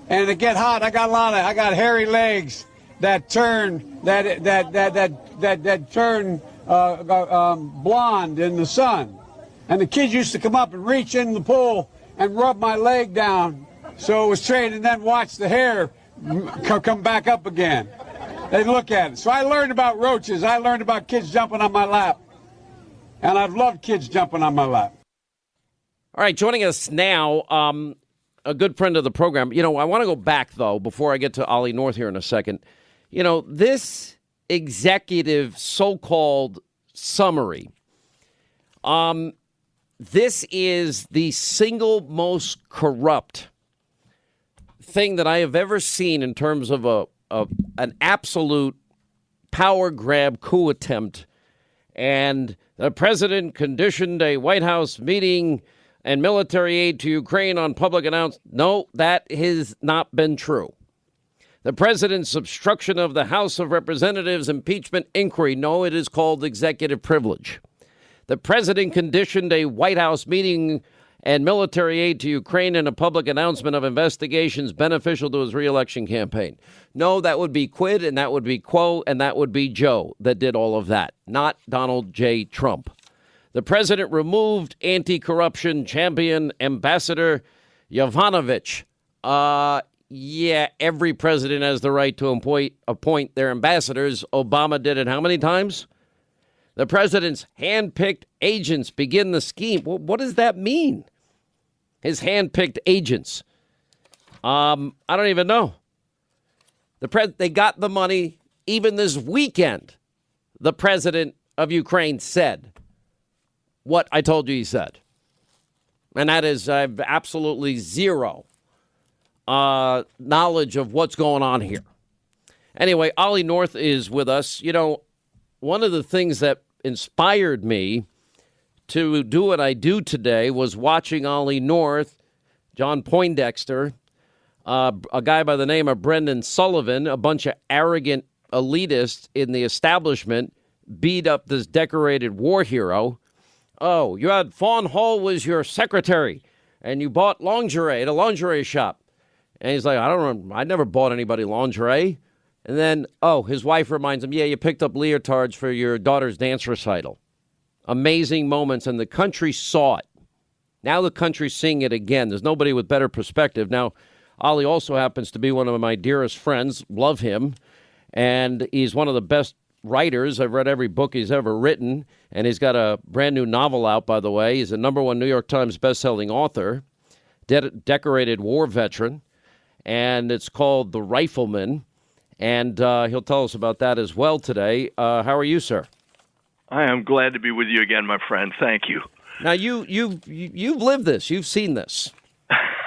S22: and it get hot. I got hairy legs that turn blonde in the sun. And the kids used to come up and reach in the pool and rub my leg down so it was straight, and then watch the hair come back up again. They'd look at it. So I learned about roaches. I learned about kids jumping on my lap. And I've loved kids jumping on my lap.
S1: All right, joining us now, a good friend of the program. I want to go back, though, before I get to Ollie North here in a second. This executive so-called summary, this is the single most corrupt thing that I have ever seen in terms of an absolute power grab coup attempt. And the president conditioned a White House meeting and military aid to Ukraine on public announcement. No, that has not been true. The president's obstruction of the House of Representatives impeachment inquiry. No, it is called executive privilege. The president conditioned a White House meeting and military aid to Ukraine in a public announcement of investigations beneficial to his reelection campaign. No, that would be Quid, and that would be Quo, and that would be Joe that did all of that, not Donald J. Trump. The president removed anti-corruption champion Ambassador Yovanovitch. Every president has the right to appoint their ambassadors. Obama did it how many times? The president's hand-picked agents begin the scheme. Well, what does that mean? His hand-picked agents. I don't even know. They got the money even this weekend. The president of Ukraine said what I told you he said. And that is I have absolutely zero knowledge of what's going on here. Anyway, Ollie North is with us. One of the things that inspired me to do what I do today was watching Ollie North, John Poindexter, a guy by the name of Brendan Sullivan, a bunch of arrogant elitists in the establishment beat up this decorated war hero. Oh, you had Fawn Hall was your secretary, and you bought lingerie at a lingerie shop. And he's like, I never bought anybody lingerie. And then, his wife reminds him, you picked up leotards for your daughter's dance recital. Amazing moments, and the country saw it. Now the country's seeing it again. There's nobody with better perspective. Now, Ollie also happens to be one of my dearest friends. Love him. And he's one of the best writers. I've read every book he's ever written. And he's got a brand new novel out, by the way. He's a #1 New York Times bestselling author, decorated war veteran. And it's called The Rifleman. And he'll tell us about that as well today. How are you, sir?
S2: I am glad to be with you again, my friend. Thank you.
S1: Now, you've lived this. You've seen this.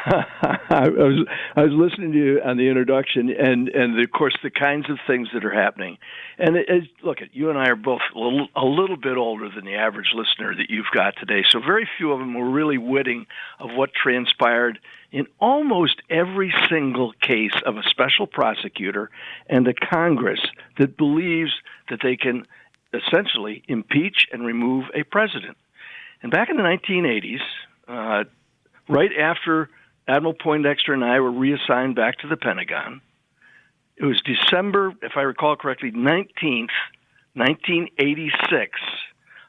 S2: I was listening to you on the introduction, and of course the kinds of things that are happening. And look, you and I are both a little bit older than the average listener that you've got today, so very few of them were really witting of what transpired in almost every single case of a special prosecutor and a Congress that believes that they can essentially impeach and remove a president. And back in the 1980s, right after Admiral Poindexter and I were reassigned back to the Pentagon, it was December, if I recall correctly, 19th, 1986.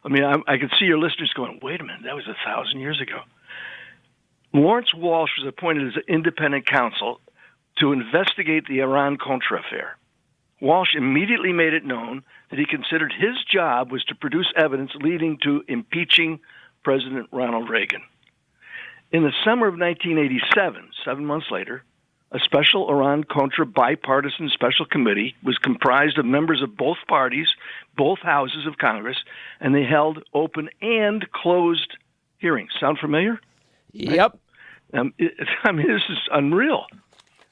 S2: I mean, I could see your listeners going, wait a minute, that was 1,000 years ago. Lawrence Walsh was appointed as an independent counsel to investigate the Iran-Contra affair. Walsh immediately made it known that he considered his job was to produce evidence leading to impeaching President Ronald Reagan. In the summer of 1987, 7 months later, a special Iran-Contra bipartisan special committee was comprised of members of both parties, both houses of Congress, and they held open and closed hearings. Sound familiar?
S1: Yep.
S2: I mean, this is unreal.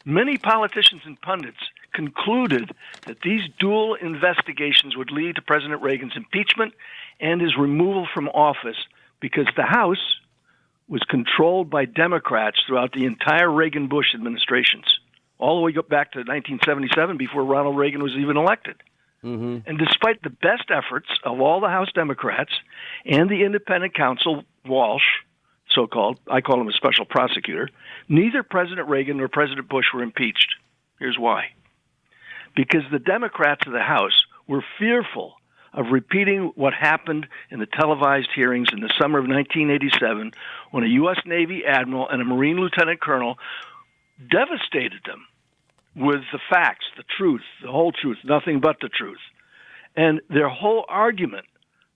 S2: Many politicians and pundits concluded that these dual investigations would lead to President Reagan's impeachment and his removal from office because the House was controlled by Democrats throughout the entire Reagan-Bush administrations, all the way back to 1977 before Ronald Reagan was even elected.
S1: Mm-hmm.
S2: And despite the best efforts of all the House Democrats and the independent counsel, Walsh, so-called, I call him a special prosecutor, neither President Reagan nor President Bush were impeached. Here's why. Because the Democrats of the House were fearful of repeating what happened in the televised hearings in the summer of 1987 when a U.S. Navy admiral and a Marine lieutenant colonel devastated them with the facts, the truth, the whole truth, nothing but the truth. And their whole argument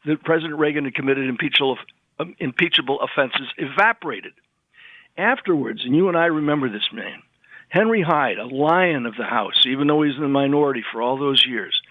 S2: that President Reagan had committed impeachable offenses evaporated. Afterwards, and you and I remember this man, Henry Hyde, a lion of the House, even though he was in the minority for all those years,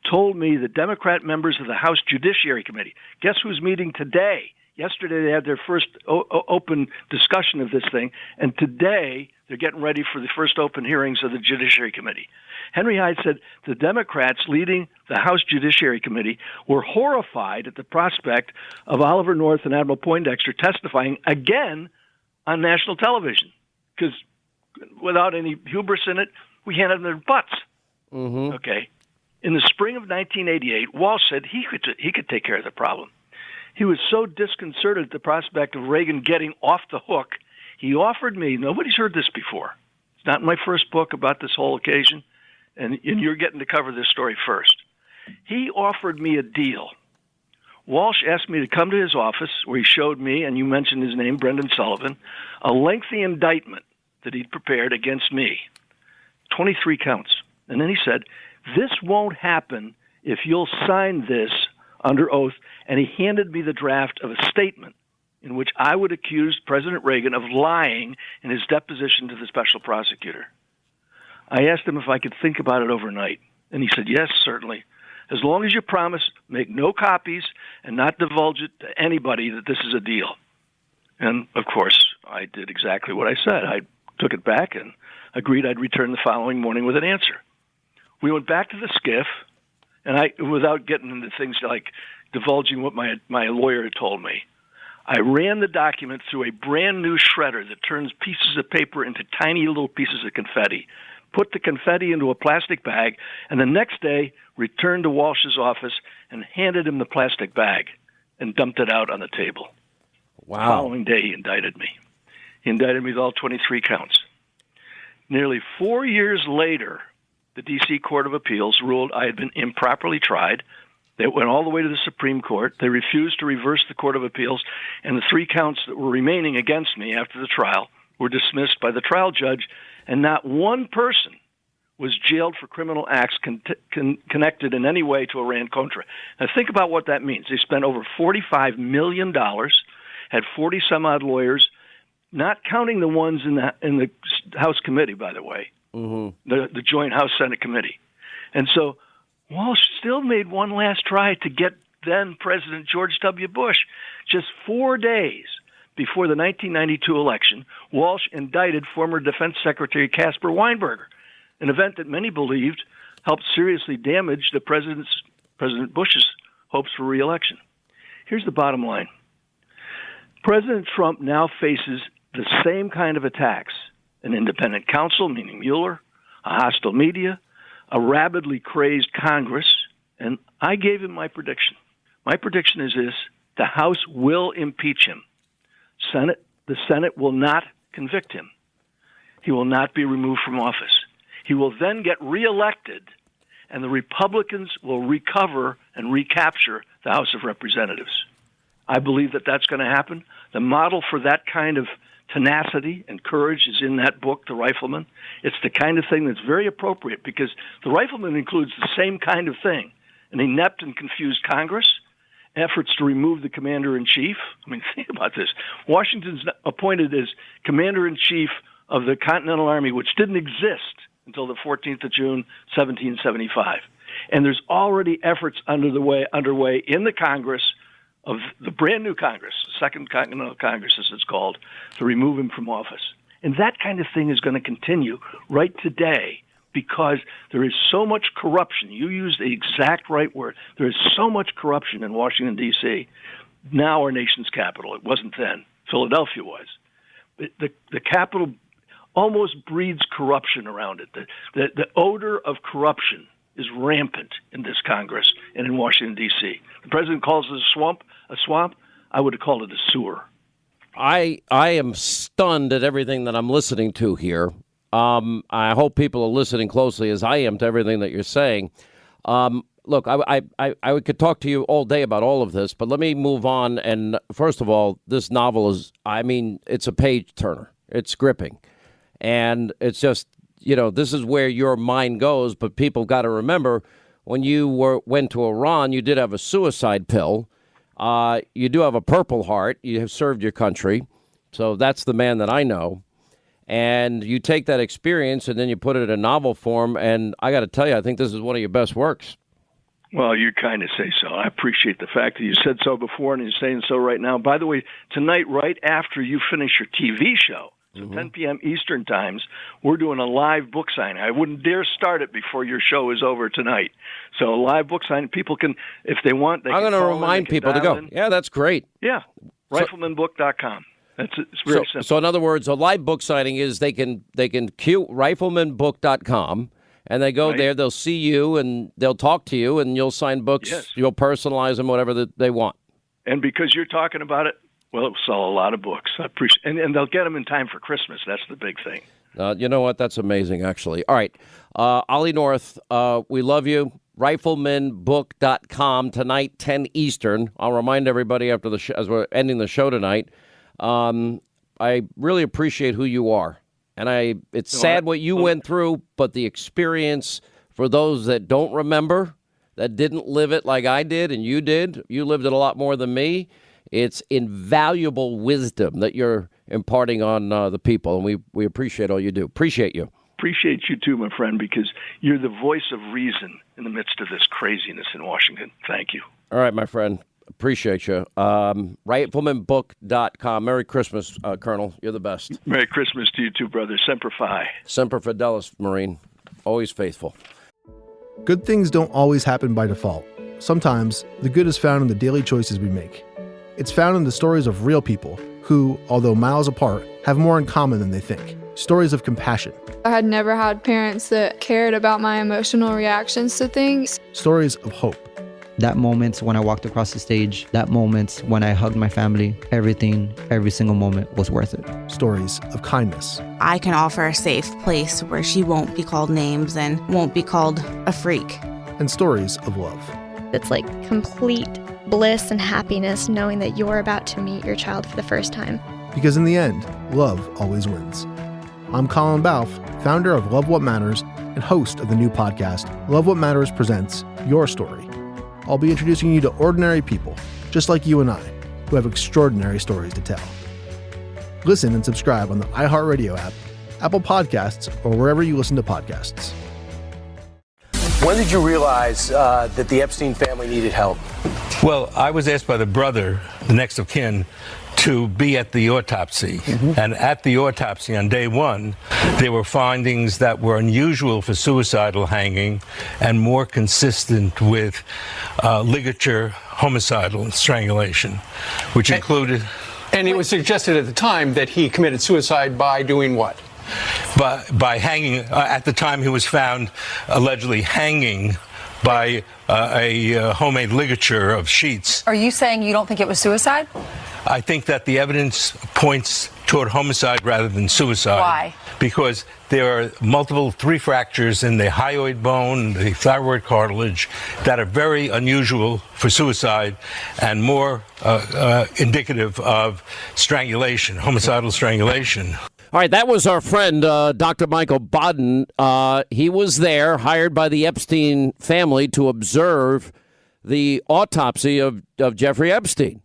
S2: told me the Democrat members of the House Judiciary Committee, guess who's meeting today? Yesterday they had their first open discussion of this thing, and today they're getting ready for the first open hearings of the Judiciary Committee. Henry Hyde said the Democrats leading the House Judiciary Committee were horrified at the prospect of Oliver North and Admiral Poindexter testifying again on national television, because without any hubris in it, we handed them their butts.
S1: Mm-hmm.
S2: Okay. In the spring of 1988, Walsh said he could take care of the problem. He was so disconcerted at the prospect of Reagan getting off the hook, he offered me, nobody's heard this before. It's not in my first book about this whole occasion, and you're getting to cover this story first. He offered me a deal. Walsh asked me to come to his office, where he showed me, and you mentioned his name, Brendan Sullivan, a lengthy indictment that he'd prepared against me, 23 counts. And then he said, this won't happen if you'll sign this under oath. And he handed me the draft of a statement in which I would accuse President Reagan of lying in his deposition to the special prosecutor. I asked him if I could think about it overnight. And he said, yes, certainly. As long as you promise, make no copies and not divulge it to anybody that this is a deal. And, of course, I did exactly what I said. I took it back and agreed I'd return the following morning with an answer. We went back to the SCIF, and without getting into things like divulging what my lawyer had told me, I ran the document through a brand-new shredder that turns pieces of paper into tiny little pieces of confetti, put the confetti into a plastic bag, and the next day returned to Walsh's office and handed him the plastic bag and dumped it out on the table.
S1: Wow.
S2: The following day, he indicted me. He indicted me with all 23 counts. Nearly 4 years later, the D.C. Court of Appeals ruled I had been improperly tried They went all the way to the Supreme Court. They refused to reverse the Court of Appeals, and the 3 counts that were remaining against me after the trial were dismissed by the trial judge, and not one person was jailed for criminal acts connected in any way to Iran-Contra. Now think about what that means. They spent over $45 million, had 40-some-odd lawyers, not counting the ones in the House committee, by the way, the joint House-Senate committee. And so Walsh still made one last try to get then-President George W. Bush. Just 4 days before the 1992 election, Walsh indicted former Defense Secretary Caspar Weinberger, an event that many believed helped seriously damage President Bush's hopes for re-election. Here's the bottom line. President Trump now faces the same kind of attacks: an independent counsel, meaning Mueller, a hostile media, a rabidly crazed Congress, and I gave him my prediction. My prediction is this: the House will impeach him. The Senate will not convict him. He will not be removed from office. He will then get reelected, and the Republicans will recover and recapture the House of Representatives. I believe that that's going to happen. The model for that kind of tenacity and courage is in that book, The Rifleman. It's the kind of thing that's very appropriate because The Rifleman includes the same kind of thing: an inept and confused Congress, efforts to remove the commander-in-chief. I mean, think about this. Washington's appointed as commander-in-chief of the Continental Army, which didn't exist until the 14th of June, 1775. And there's already efforts underway in the Congress, of the brand new Congress, the Second Continental Congress as it's called, to remove him from office. And that kind of thing is going to continue right today because there is so much corruption. You used the exact right word. There is so much corruption in Washington, D.C., now our nation's capital. It wasn't then. Philadelphia was. The capital almost breeds corruption around it. The odor of corruption is rampant in this Congress and in Washington, D.C. The president calls it a swamp. I would have called it a sewer.
S1: I am stunned at everything that I'm listening to here. I hope people are listening closely as I am to everything that you're saying. Look, I could talk to you all day about all of this, but let me move on. And first of all, this novel is, it's a page turner. It's gripping. And it's just, this is where your mind goes. But people got to remember, when you went to Iran, you did have a suicide pill. You do have a Purple Heart. You have served your country. So that's the man that I know. And you take that experience and then you put it in a novel form. And I got to tell you, I think this is one of your best works.
S2: Well, you kind of say so. I appreciate the fact that you said so before and you're saying so right now. By the way, tonight, right after you finish your TV show, so 10 p.m. Eastern times, we're doing a live book signing. I wouldn't dare start it before your show is over tonight. So a live book signing, people can, if they want, I'm
S1: going to remind people to go. Yeah, that's great.
S2: Yeah, riflemanbook.com. It's very simple.
S1: So in other words, a live book signing is they can cue riflemanbook.com, and they go there, they'll see you, and they'll talk to you, and you'll sign books. Yes. You'll personalize them, whatever they want.
S2: And because you're talking about it, well, it will sell a lot of books. I appreciate, and they'll get them in time for Christmas. That's the big thing.
S1: You know what? That's amazing, actually. All right. Ollie North, we love you. Riflemanbook.com tonight, 10 Eastern. I'll remind everybody after the show, as we're ending the show tonight. I really appreciate who you are. And it's sad what you went through, but the experience for those that don't remember, that didn't live it like I did and you did, you lived it a lot more than me. It's invaluable wisdom that you're imparting on the people, and we appreciate all you do. Appreciate you.
S2: Appreciate you too, my friend, because you're the voice of reason in the midst of this craziness in Washington. Thank you.
S1: All right, my friend. Appreciate you. Riflemanbook.com. Merry Christmas, Colonel. You're the best.
S2: Merry Christmas to you too, brother. Semper Fi.
S1: Semper Fidelis, Marine. Always faithful.
S3: Good things don't always happen by default. Sometimes the good is found in the daily choices we make. It's found in the stories of real people who, although miles apart, have more in common than they think. Stories of compassion.
S5: I had never had parents that cared about my emotional reactions to things.
S3: Stories of hope.
S23: That moment when I walked across the stage, that moment when I hugged my family, everything, every single moment was worth it.
S3: Stories of kindness.
S24: I can offer a safe place where she won't be called names and won't be called a freak.
S3: And stories of love.
S6: It's like complete bliss and happiness knowing that you're about to meet your child for the first time.
S3: Because in the end, love always wins. I'm Colin Balfe, founder of Love What Matters and host of the new podcast, Love What Matters Presents Your Story. I'll be introducing you to ordinary people, just like you and I, who have extraordinary stories to tell. Listen and subscribe on the iHeartRadio app, Apple Podcasts, or wherever you listen to podcasts.
S7: When did you realize that the Epstein family needed help?
S10: Well, I was asked by the brother, the next of kin, to be at the autopsy. And at the autopsy on day one, there were findings that were unusual for suicidal hanging and more consistent with ligature homicidal strangulation, which included...
S7: And it was suggested at the time that he committed suicide by doing what?
S10: By hanging. At the time he was found allegedly hanging by a homemade ligature of sheets.
S11: Are you saying you don't think it was suicide?
S10: I think that the evidence points toward homicide rather than suicide.
S11: Why?
S10: Because there are multiple 3 fractures in the hyoid bone, the thyroid cartilage, that are very unusual for suicide and more indicative of strangulation, homicidal strangulation.
S1: All right, that was our friend, Dr. Michael Baden. He was there, hired by the Epstein family to observe the autopsy of Jeffrey Epstein.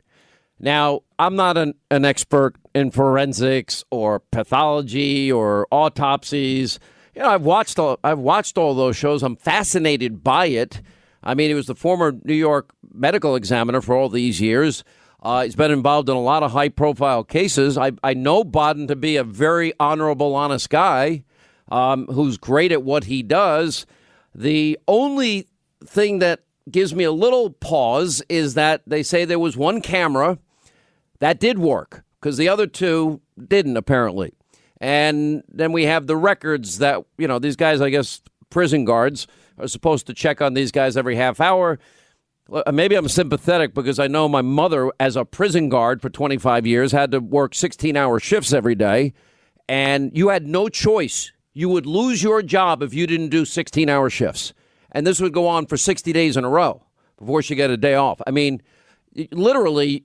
S1: Now, I'm not an expert in forensics or pathology or autopsies. You know, I've watched all those shows. I'm fascinated by it. I mean, he was the former New York medical examiner for all these years. He's been involved in a lot of high-profile cases. I know Baden to be a very honorable, honest guy who's great at what he does. The only thing that gives me a little pause is that they say there was one camera that did work because the other 2 didn't, apparently. And then we have the records that, you know, these guys, I guess, prison guards are supposed to check on these guys every half hour. Maybe I'm sympathetic because I know my mother, as a prison guard for 25 years, had to work 16-hour shifts every day, and you had no choice. You would lose your job if you didn't do 16-hour shifts, and this would go on for 60 days in a row before she got a day off. I mean, literally,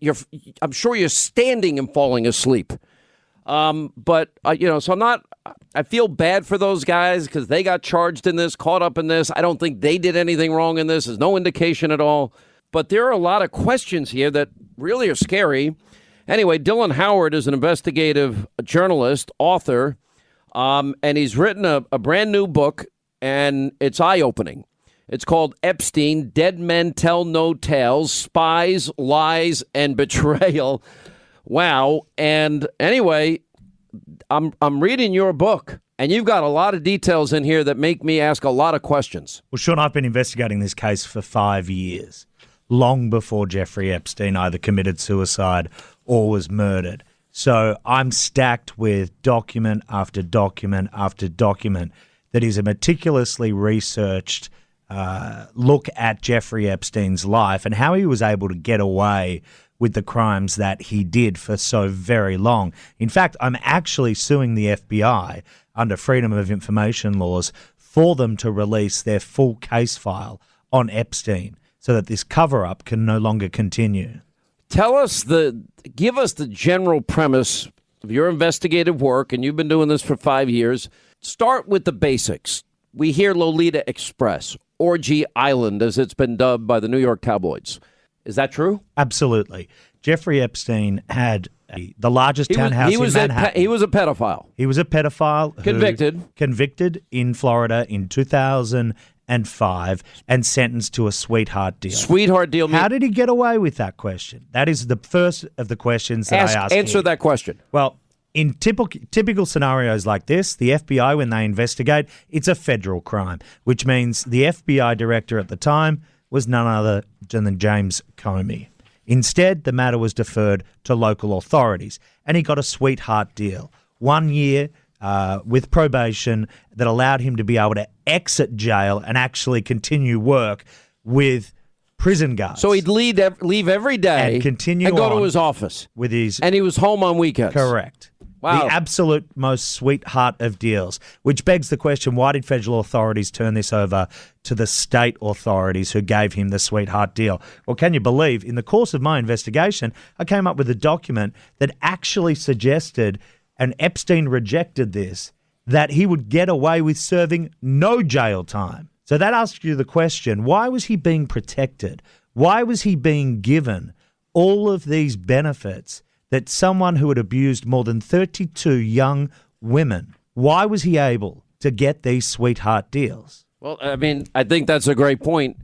S1: I'm sure you're standing and falling asleep. But so I feel bad for those guys because they got charged in this, caught up in this. I don't think they did anything wrong in this. There's no indication at all. But there are a lot of questions here that really are scary. Anyway, Dylan Howard is an investigative journalist, author, and he's written a brand new book, and it's eye-opening. It's called Epstein, Dead Men Tell No Tales, Spies, Lies, and Betrayal. Wow. And anyway, I'm reading your book, and you've got a lot of details in here that make me ask a lot of questions.
S25: Well, Sean, I've been investigating this case for 5 years, long before Jeffrey Epstein either committed suicide or was murdered. So I'm stacked with document after document after document that is a meticulously researched look at Jeffrey Epstein's life and how he was able to get away with the crimes that he did for so very long. In fact, I'm actually suing the FBI under Freedom of Information laws for them to release their full case file on Epstein so that this cover-up can no longer continue.
S1: Give us the general premise of your investigative work, and you've been doing this for 5 years. Start with the basics. We hear Lolita Express, Orgy Island, as it's been dubbed by the New York tabloids. Is that true?
S25: Absolutely. Jeffrey Epstein had the largest townhouse in Manhattan.
S1: He was a pedophile.
S25: He was a pedophile. Convicted in Florida in 2005 and sentenced to a sweetheart deal.
S1: Sweetheart deal.
S25: How did he get away with that question? That is the first of the questions that I asked.
S1: Answer that question.
S25: Well, in typical scenarios like this, the FBI, when they investigate, it's a federal crime, which means the FBI director at the time was none other than James Comey. Instead, the matter was deferred to local authorities, and he got a sweetheart deal. 1 year with probation that allowed him to be able to exit jail and actually continue work with prison guards.
S1: So he'd leave every day
S25: and continue
S1: and go
S25: on
S1: to his office
S25: with his,
S1: and he was home on weekends.
S25: Correct.
S1: Wow.
S25: The absolute most sweetheart of deals, which begs the question, why did federal authorities turn this over to the state authorities who gave him the sweetheart deal? Well, can you believe, in the course of my investigation, I came up with a document that actually suggested, and Epstein rejected this, that he would get away with serving no jail time. So that asks you the question, why was he being protected? Why was he being given all of these benefits that someone who had abused more than 32 young women, why was he able to get these sweetheart deals?
S1: Well, I mean, I think that's a great point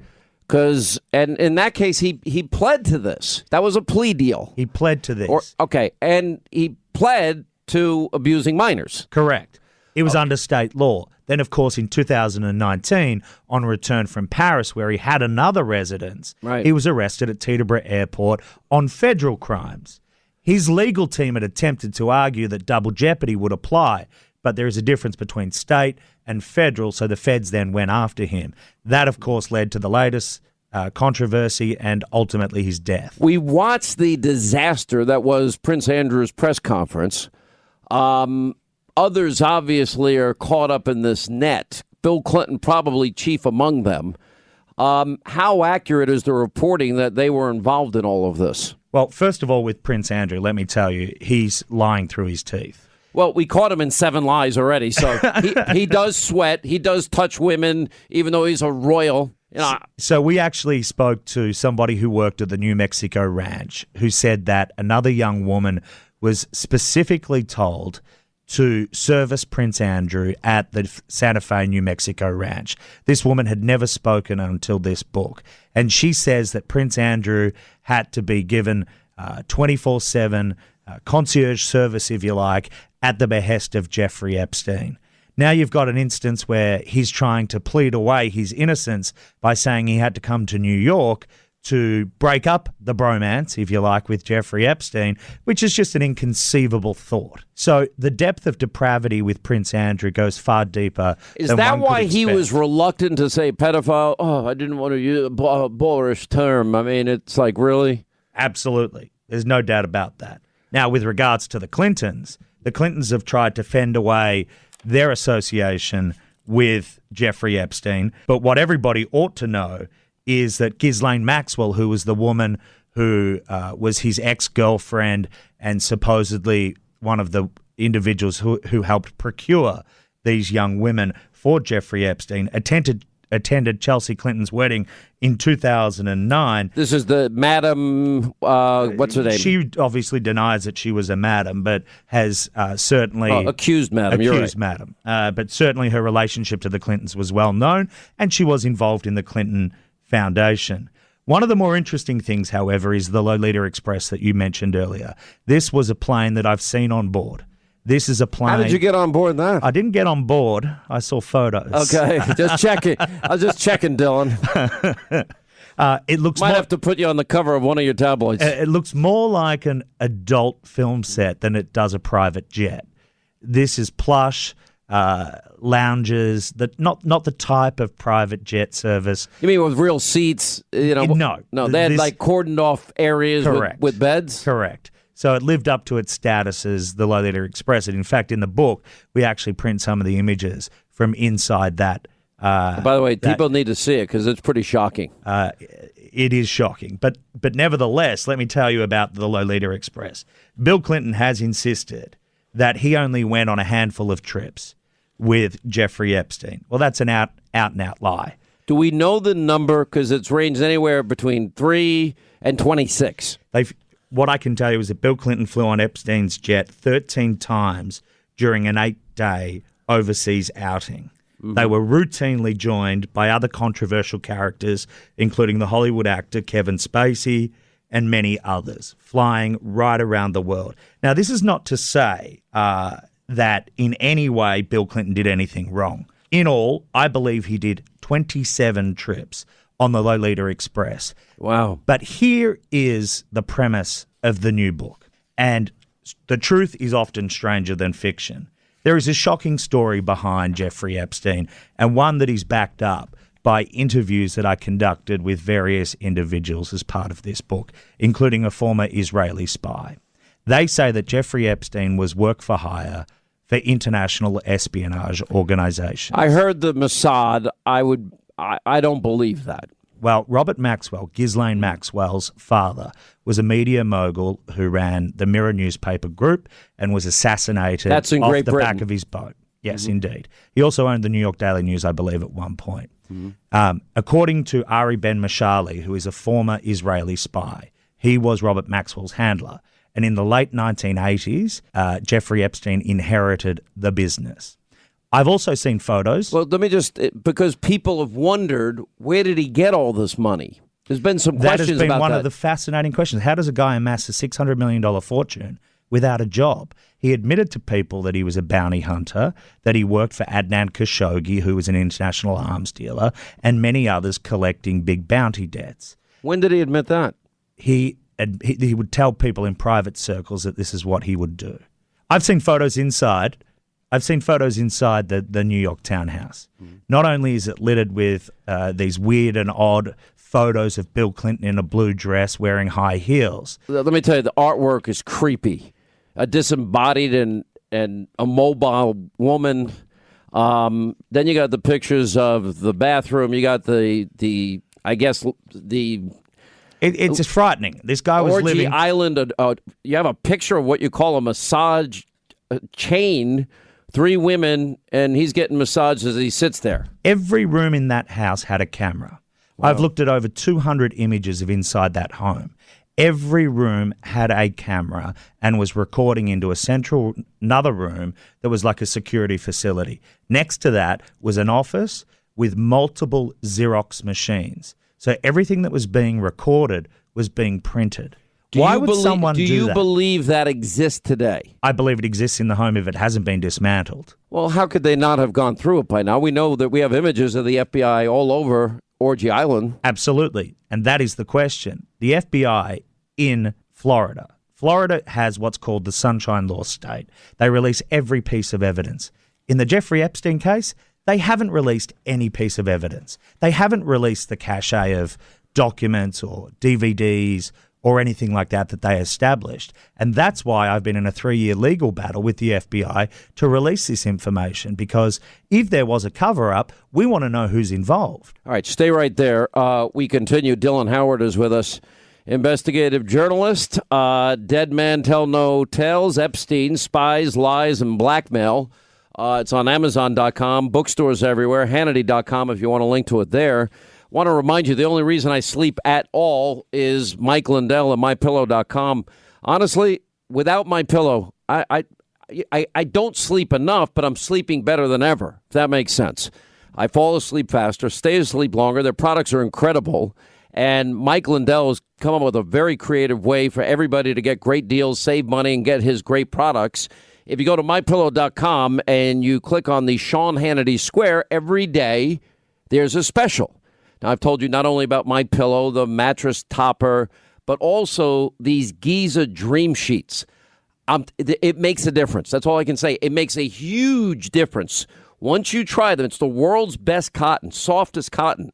S1: because, and in that case, he pled to this. That was a plea deal.
S25: He pled to this.
S1: And he pled to abusing minors.
S25: Correct. It was under state law. Then, of course, in 2019, on return from Paris, where he had another residence, he was arrested at Teterboro Airport on federal crimes. His legal team had attempted to argue that double jeopardy would apply, but there is a difference between state and federal, so the feds then went after him. That, of course, led to the latest controversy and ultimately his death.
S1: We watched the disaster that was Prince Andrew's press conference. Others obviously are caught up in this net. Bill Clinton probably chief among them. How accurate is the reporting that they were involved in all of this?
S25: Well, first of all, with Prince Andrew, let me tell you, he's lying through his teeth.
S1: Well, we caught him in 7 lies already, so he does sweat. He does touch women, even though he's a royal. You know.
S25: So we actually spoke to somebody who worked at the New Mexico ranch who said that another young woman was specifically told to service Prince Andrew at the Santa Fe, New Mexico ranch. This woman had never spoken until this book. And she says that Prince Andrew had to be given 24/7 concierge service, if you like, at the behest of Jeffrey Epstein. Now you've got an instance where he's trying to plead away his innocence by saying he had to come to New York to break up the bromance, if you like, with Jeffrey Epstein, which is just an inconceivable thought. So the depth of depravity with Prince Andrew goes far deeper.
S1: Is that why he was reluctant to say pedophile? Oh, I didn't want to use a boorish term. I mean, it's like, really?
S25: Absolutely. There's no doubt about that. Now, with regards to the Clintons have tried to fend away their association with Jeffrey Epstein. But what everybody ought to know is that Ghislaine Maxwell, who was the woman who was his ex-girlfriend and supposedly one of the individuals who helped procure these young women for Jeffrey Epstein, attended Chelsea Clinton's wedding in 2009.
S1: This is the Madam, what's her name?
S25: She obviously denies that she was a madam, but has certainly...
S1: accused madam, you're right.
S25: Accused madam. But certainly her relationship to the Clintons was well known, and she was involved in the Clinton Foundation. One of the more interesting things, however, is the Lolita Express that you mentioned earlier. This was a plane that I've seen on board. This is a plane.
S1: How did you get on board that?
S25: I didn't get on board. I saw photos.
S1: Okay, just checking. I was just checking, Dylan.
S25: It looks
S1: might have to put you on the cover of one of your tabloids.
S25: It looks more like an adult film set than it does a private jet. This is plush. Lounges, not the type of private jet service.
S1: You mean with real seats? You know, no. They had like cordoned off areas with beds.
S25: Correct. So it lived up to its status as the Lolita Express. And in fact, in the book, we actually print some of the images from inside that.
S1: By the way, people need to see it because it's pretty shocking.
S25: It is shocking, but nevertheless, let me tell you about the Lolita Express. Bill Clinton has insisted that he only went on a handful of trips with Jeffrey Epstein. Well, that's an out and out lie.
S1: Do we know the number? Because it's ranged anywhere between 3 and 26.
S25: What I can tell you is that Bill Clinton flew on Epstein's jet 13 times during an 8-day overseas outing. Mm-hmm. They were routinely joined by other controversial characters, including the Hollywood actor Kevin Spacey and many others, flying right around the world. Now, this is not to say that in any way Bill Clinton did anything wrong. In all, I believe he did 27 trips on the Lolita Express.
S1: Wow.
S25: But here is the premise of the new book. And the truth is often stranger than fiction. There is a shocking story behind Jeffrey Epstein, and one that is backed up by interviews that I conducted with various individuals as part of this book, including a former Israeli spy. They say that Jeffrey Epstein was work for hire for international espionage organizations.
S1: I heard the Mossad. I don't believe that.
S25: Well, Robert Maxwell, Ghislaine Maxwell's father, was a media mogul who ran the Mirror newspaper group and was assassinated
S1: That's in
S25: off
S1: Great
S25: the
S1: Britain.
S25: back of his boat. Yes, indeed. He also owned the New York Daily News, I believe, at one point. According to Ari Ben Mashali, who is a former Israeli spy, he was Robert Maxwell's handler. And in the late 1980s, Jeffrey Epstein inherited the business. I've also seen photos.
S1: Well, let me just, because people have wondered, where did he get all this money? There's been some questions about that.
S25: That has been one of the fascinating questions. How does a guy amass a $600 million fortune without a job? He admitted to people that he was a bounty hunter, that he worked for Adnan Khashoggi, who was an international arms dealer, and many others collecting big bounty debts.
S1: When did he admit that?
S25: He would tell people in private circles that this is what he would do. I've seen photos inside the New York townhouse. Not only is it littered with these weird and odd photos of Bill Clinton in a blue dress wearing high heels.
S1: Let me tell you, the artwork is creepy. A disembodied and a mobile woman. Then you got the pictures of the bathroom. You got the
S25: It's just frightening. This guy was
S1: Orgy
S25: living...
S1: Island. You have a picture of what you call a massage chain, 3 women, and he's getting massaged as he sits there.
S25: Every room in that house had a camera. Wow. I've looked at over 200 images of inside that home. Every room had a camera and was recording into another room that was like a security facility. Next to that was an office with multiple Xerox machines. So everything that was being recorded was being printed. Why would someone do that?
S1: Do you believe that exists today?
S25: I believe it exists in the home if it hasn't been dismantled.
S1: Well, how could they not have gone through it by now? We know that we have images of the FBI all over Orgy Island.
S25: Absolutely. And that is the question. The FBI in Florida. Florida has what's called the Sunshine Law state. They release every piece of evidence. In the Jeffrey Epstein case, they haven't released any piece of evidence. They haven't released the cache of documents or DVDs or anything like that they established. And that's why I've been in a 3-year legal battle with the FBI to release this information, because if there was a cover-up, we want to know who's involved.
S1: All right, stay right there. We continue. Dylan Howard is with us. Investigative journalist, Dead Man Tell No Tales, Epstein, Spies, Lies, and Blackmail. It's on Amazon.com, bookstores everywhere, Hannity.com if you want a link to it there. Want to remind you, the only reason I sleep at all is Mike Lindell and MyPillow.com. Honestly, without MyPillow, I don't sleep enough, but I'm sleeping better than ever, if that makes sense. I fall asleep faster, stay asleep longer. Their products are incredible. And Mike Lindell has come up with a very creative way for everybody to get great deals, save money, and get his great products. If you go to MyPillow.com and you click on the Sean Hannity Square, every day there's a special. Now, I've told you not only about MyPillow, the mattress topper, but also these Giza Dream Sheets. It makes a difference. That's all I can say. It makes a huge difference. Once you try them, it's the world's best cotton, softest cotton.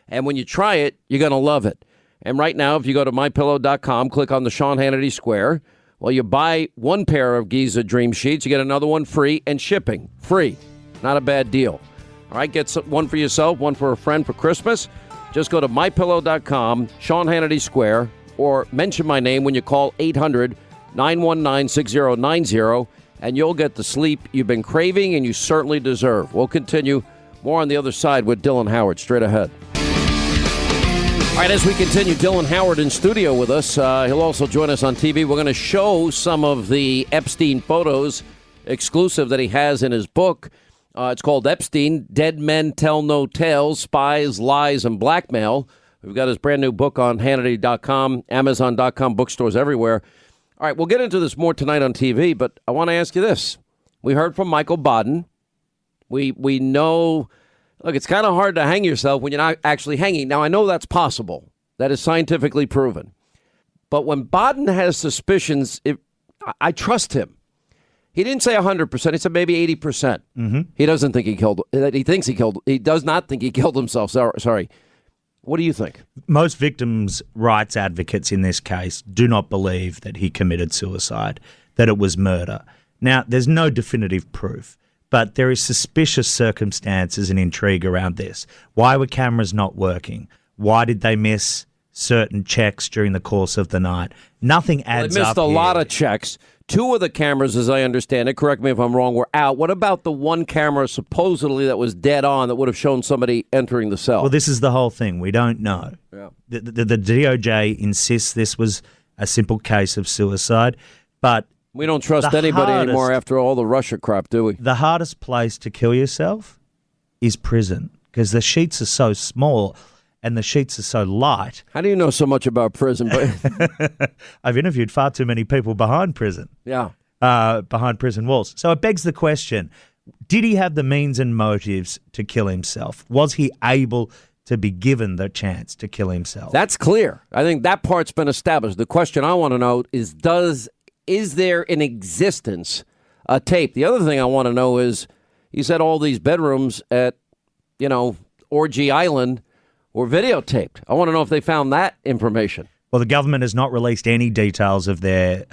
S1: And when you try it, you're going to love it. And right now, if you go to MyPillow.com, click on the Sean Hannity Square, well, you buy one pair of Giza Dream Sheets, you get another one free, and shipping free. Not a bad deal. All right, get one for yourself, one for a friend for Christmas. Just go to MyPillow.com, Sean Hannity Square, or mention my name when you call 800-919-6090, and you'll get the sleep you've been craving and you certainly deserve. We'll continue more on the other side with Dylan Howard straight ahead. All right, as we continue, Dylan Howard in studio with us. He'll also join us on TV. We're going to show some of the Epstein photos exclusive that he has in his book. It's called Epstein, Dead Men Tell No Tales, Spies, Lies, and Blackmail. We've got his brand new book on Hannity.com, Amazon.com, bookstores everywhere. All right, we'll get into this more tonight on TV, but I want to ask you this. We heard from Michael Baden. We know... Look, it's kind of hard to hang yourself when you're not actually hanging. Now, I know that's possible. That is scientifically proven. But when Baden has suspicions, I trust him. He didn't say 100%. He said maybe 80%. Mm-hmm. He doesn't think he killed. He thinks he killed. He does not think he killed himself. Sorry. What do you think?
S25: Most victims' rights advocates in this case do not believe that he committed suicide, that it was murder. Now, there's no definitive proof, but there is suspicious circumstances and intrigue around this. Why were cameras not working? Why did they miss certain checks during the course of the night? Nothing adds up.
S1: They missed a lot of checks. 2 of the cameras, as I understand it, correct me if I'm wrong, were out. What about the one camera supposedly that was dead on that would have shown somebody entering the cell?
S25: Well, this is the whole thing. We don't know.
S1: Yeah.
S25: The DOJ insists this was a simple case of suicide, but
S1: we don't trust anybody anymore after all the Russia crap, do we?
S25: The hardest place to kill yourself is prison because the sheets are so small and the sheets are so light.
S1: How do you know so much about prison?
S25: I've interviewed far too many people behind prison.
S1: Yeah.
S25: Behind prison walls. So it begs the question, did he have the means and motives to kill himself? Was he able to be given the chance to kill himself?
S1: That's clear. I think that part's been established. The question I want to know is there in existence a tape? The other thing I want to know is, you said all these bedrooms at, Orgy Island were videotaped. I want to know if they found that information.
S25: Well, the government has not released any details of their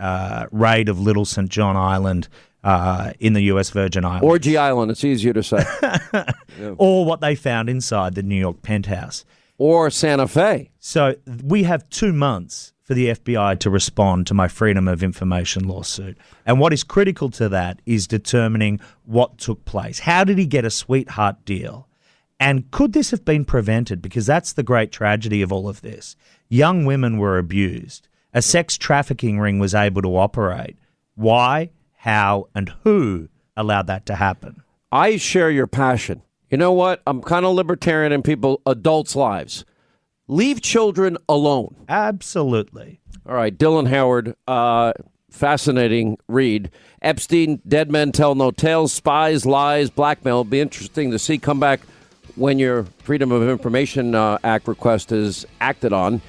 S25: raid of Little St. John Island in the U.S. Virgin Islands.
S1: Orgy Island, it's easier to say.
S25: Yeah. Or what they found inside the New York penthouse.
S1: Or Santa Fe.
S25: So we have 2 months for the FBI to respond to my Freedom of Information lawsuit. And what is critical to that is determining what took place. How did he get a sweetheart deal? And could this have been prevented? Because that's the great tragedy of all of this. Young women were abused. A sex trafficking ring was able to operate. Why, how, and who allowed that to happen?
S1: I share your passion. You know what? I'm kind of libertarian in adults' lives. Leave children alone.
S25: Absolutely.
S1: All right, Dylan Howard, fascinating read. Epstein, Dead Men Tell No Tales, Spies, Lies, Blackmail. Be interesting to see come back when your Freedom of Information Act request is acted on.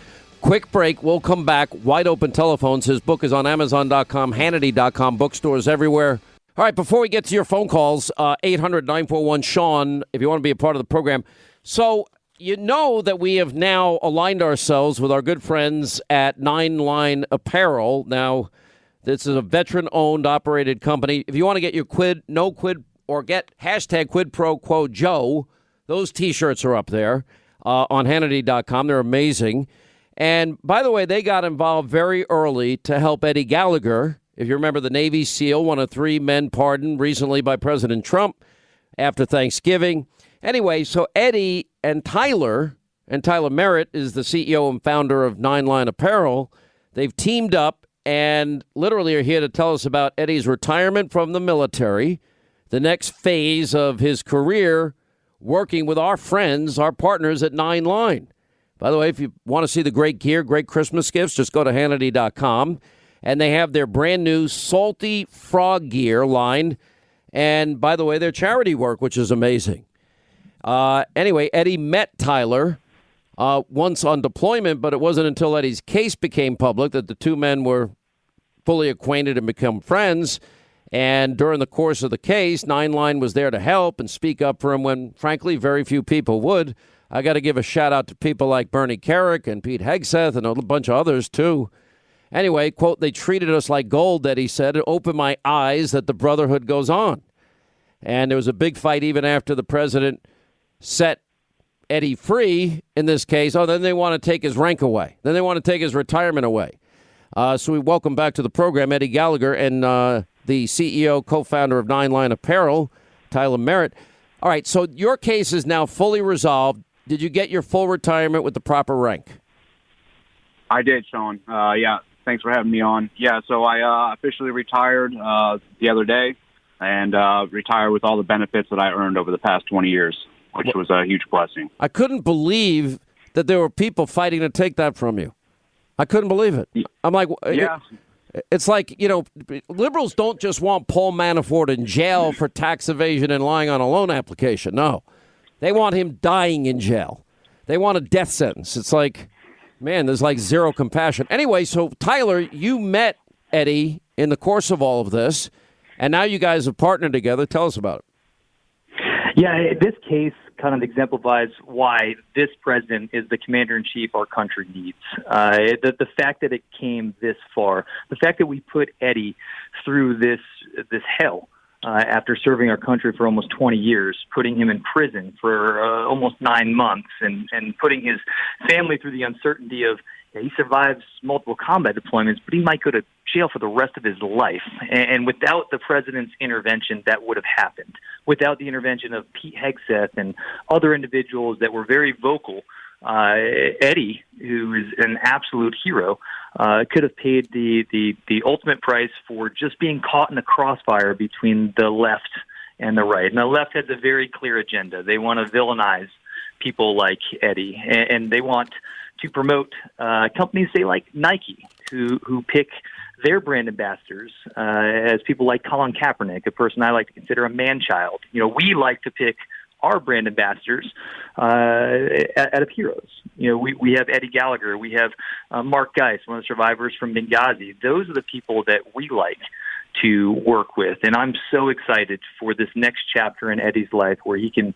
S1: Quick break. We'll come back. Wide open telephones. His book is on Amazon.com, Hannity.com, bookstores everywhere. All right, before we get to your phone calls, 800-941-SEAN, if you want to be a part of the program. So you know that we have now aligned ourselves with our good friends at Nine Line Apparel. Now, this is a veteran-owned, operated company. If you want to get your no quid, or get hashtag quid pro quo Joe, those T-shirts are up there on Hannity.com. They're amazing. And by the way, they got involved very early to help Eddie Gallagher. If you remember, the Navy SEAL, one of 3 men pardoned recently by President Trump after Thanksgiving. Anyway, so Eddie and Tyler Merritt is the CEO and founder of Nine Line Apparel. They've teamed up and literally are here to tell us about Eddie's retirement from the military, the next phase of his career working with our friends, our partners at Nine Line. By the way, if you want to see the great gear, great Christmas gifts, just go to Hannity.com. And they have their brand new Salty Frog gear line. And by the way, their charity work, which is amazing. Anyway, Eddie met Tyler once on deployment, but it wasn't until Eddie's case became public that the 2 men were fully acquainted and become friends. And during the course of the case, Nine Line was there to help and speak up for him when, frankly, very few people would. I got to give a shout out to people like Bernie Carrick and Pete Hegseth and a bunch of others, too. Anyway, quote, they treated us like gold, Eddie said. It opened my eyes that the brotherhood goes on. And there was a big fight even after the president set Eddie free in this case. Oh, then they want to take his rank away. Then they want to take his retirement away. So we welcome back to the program Eddie Gallagher and the CEO, co-founder of Nine Line Apparel, Tyler Merritt. All right, so your case is now fully resolved. Did you get your full retirement with the proper rank?
S8: I did, Sean. Yeah, thanks for having me on. Yeah, so I officially retired the other day and retired with all the benefits that I earned over the past 20 years, which was a huge blessing.
S1: I couldn't believe that there were people fighting to take that from you. I couldn't believe it. I'm like,
S8: yeah.
S1: It's like, liberals don't just want Paul Manafort in jail for tax evasion and lying on a loan application. No, they want him dying in jail. They want a death sentence. It's like, man, there's like zero compassion. Anyway, so Tyler, you met Eddie in the course of all of this, and now you guys have partnered together. Tell us about it.
S9: Yeah, this case
S4: kind of exemplifies why this president is the commander-in-chief our country needs. The fact that it came this far, the fact that we put Eddie through this hell after serving our country for almost 20 years, putting him in prison for almost 9 months, and putting his family through the uncertainty of he survives multiple combat deployments, but he might go to jail for the rest of his life. And without the president's intervention, that would have happened. Without the intervention of Pete Hegseth and other individuals that were very vocal, Eddie, who is an absolute hero, could have paid the ultimate price for just being caught in the crossfire between the left and the right. And the left has a very clear agenda. They want to villainize people like Eddie, and they want to promote companies, say, like Nike, who pick their brand ambassadors as people like Colin Kaepernick, a person I like to consider a man-child. We like to pick our brand ambassadors out of heroes. We have Eddie Gallagher. We have Mark Geist, one of the survivors from Benghazi. Those are the people that we like to work with. And I'm so excited for this next chapter in Eddie's life where he can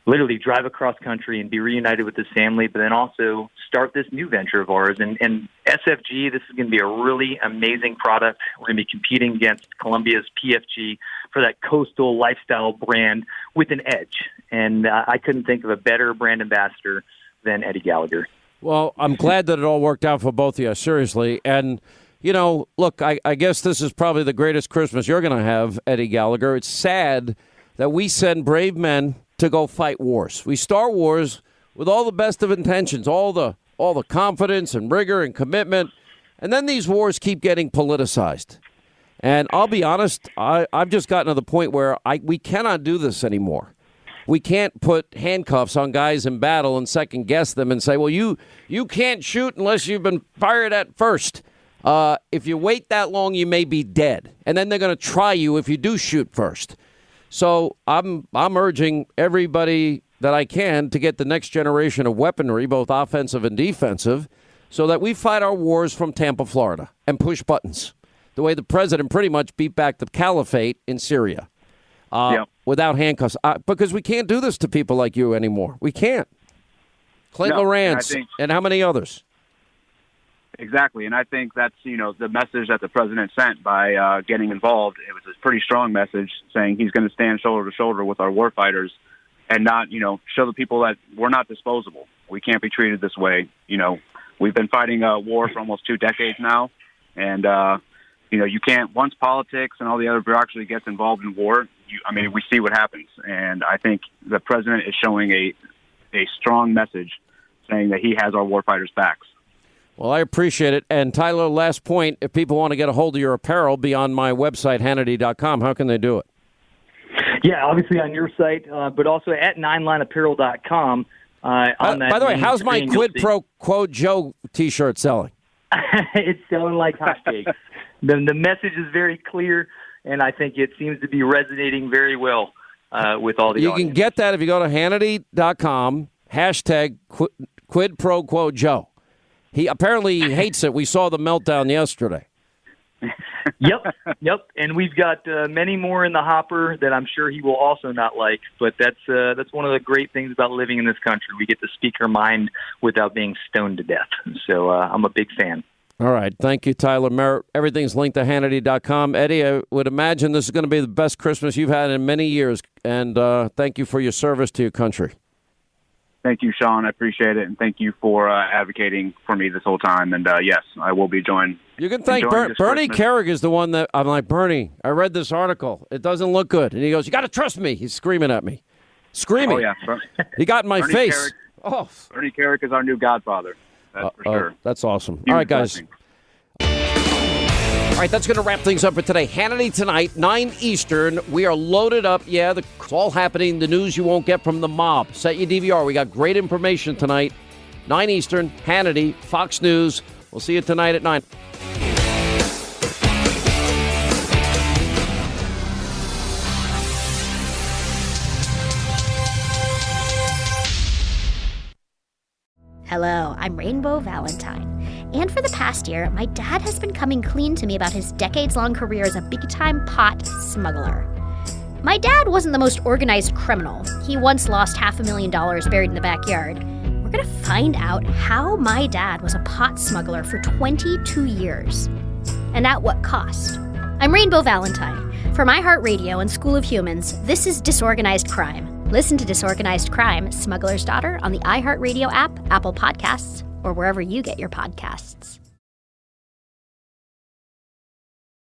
S4: literally drive across country and be reunited with his family, but then also start this new venture of ours. And SFG, this is going to be a really amazing product. We're going to be competing against Columbia's PFG for that coastal lifestyle brand with an edge. And I couldn't think of a better brand ambassador than Eddie Gallagher.
S1: Well, I'm glad that it all worked out for both of you, seriously. And, look, I guess this is probably the greatest Christmas you're going to have, Eddie Gallagher. It's sad that we send brave men to go fight wars. We start wars with all the best of intentions, all the confidence and rigor and commitment, and then these wars keep getting politicized. And I'll be honest, I've just gotten to the point where we cannot do this anymore. We can't put handcuffs on guys in battle and second guess them and say, well, you can't shoot unless you've been fired at first. If you wait that long, you may be dead. And then they're going to try you if you do shoot first. So I'm urging everybody that I can to get the next generation of weaponry, both offensive and defensive, so that we fight our wars from Tampa, Florida, and push buttons, the way the president pretty much beat back the caliphate in Syria without handcuffs. Because we can't do this to people like you anymore. We can't. Clint Lorance and how many others?
S8: Exactly, and I think that's, the message that the president sent by getting involved. It was a pretty strong message saying he's going to stand shoulder to shoulder with our warfighters and not, show the people that we're not disposable. We can't be treated this way. We've been fighting a war for almost 2 decades now, and, you can't, once politics and all the other bureaucracy gets involved in war, we see what happens. And I think the president is showing a strong message saying that he has our warfighters' backs.
S1: Well, I appreciate it. And Tyler, last point, if people want to get a hold of your apparel beyond my website, Hannity.com, how can they do it?
S4: Yeah, obviously on your site, but also at ninelineapparel.com.
S1: By the way, how's my quid pro quo Joe T-shirt selling?
S4: It's selling like hotcakes. The message is very clear, and I think it seems to be resonating very well with all the audience.
S1: You can get that if you go to Hannity.com, hashtag quid pro quo Joe. He apparently hates it. We saw the meltdown yesterday.
S4: Yep. And we've got many more in the hopper that I'm sure he will also not like. But that's one of the great things about living in this country. We get to speak our mind without being stoned to death. So I'm a big fan.
S1: All right. Thank you, Tyler Merritt. Everything's linked to Hannity.com. Eddie, I would imagine this is going to be the best Christmas you've had in many years. And thank you for your service to your country.
S8: Thank you, Sean. I appreciate it, and thank you for advocating for me this whole time. And yes, I will be joining.
S1: You can thank Bernie Carrick is the one that I'm like, Bernie, I read this article. It doesn't look good. And he goes, you got to trust me. He's screaming at me. Screaming.
S8: Oh, yeah.
S1: He got in my
S8: Bernie
S1: face.
S8: Carrick, Bernie Carrick is our new godfather. That's for sure.
S1: That's awesome.
S8: Huge
S1: All right, guys.
S8: blessing.
S1: All right, that's going to wrap things up for today. Hannity tonight, 9 Eastern. We are loaded up. Yeah, it's all happening. The news you won't get from the mob. Set your DVR. We got great information tonight. 9 Eastern, Hannity, Fox News. We'll see you tonight at 9.
S9: Hello, I'm Rainbow Valentine. And for the past year, my dad has been coming clean to me about his decades-long career as a big-time pot smuggler. My dad wasn't the most organized criminal. He once lost $500,000 buried in the backyard. We're gonna find out how my dad was a pot smuggler for 22 years. And at what cost. I'm Rainbow Valentine. For iHeartRadio and School of Humans, this is Disorganized Crime. Listen to Disorganized Crime, Smuggler's Daughter on the iHeartRadio app, Apple Podcasts, or wherever you get your podcasts.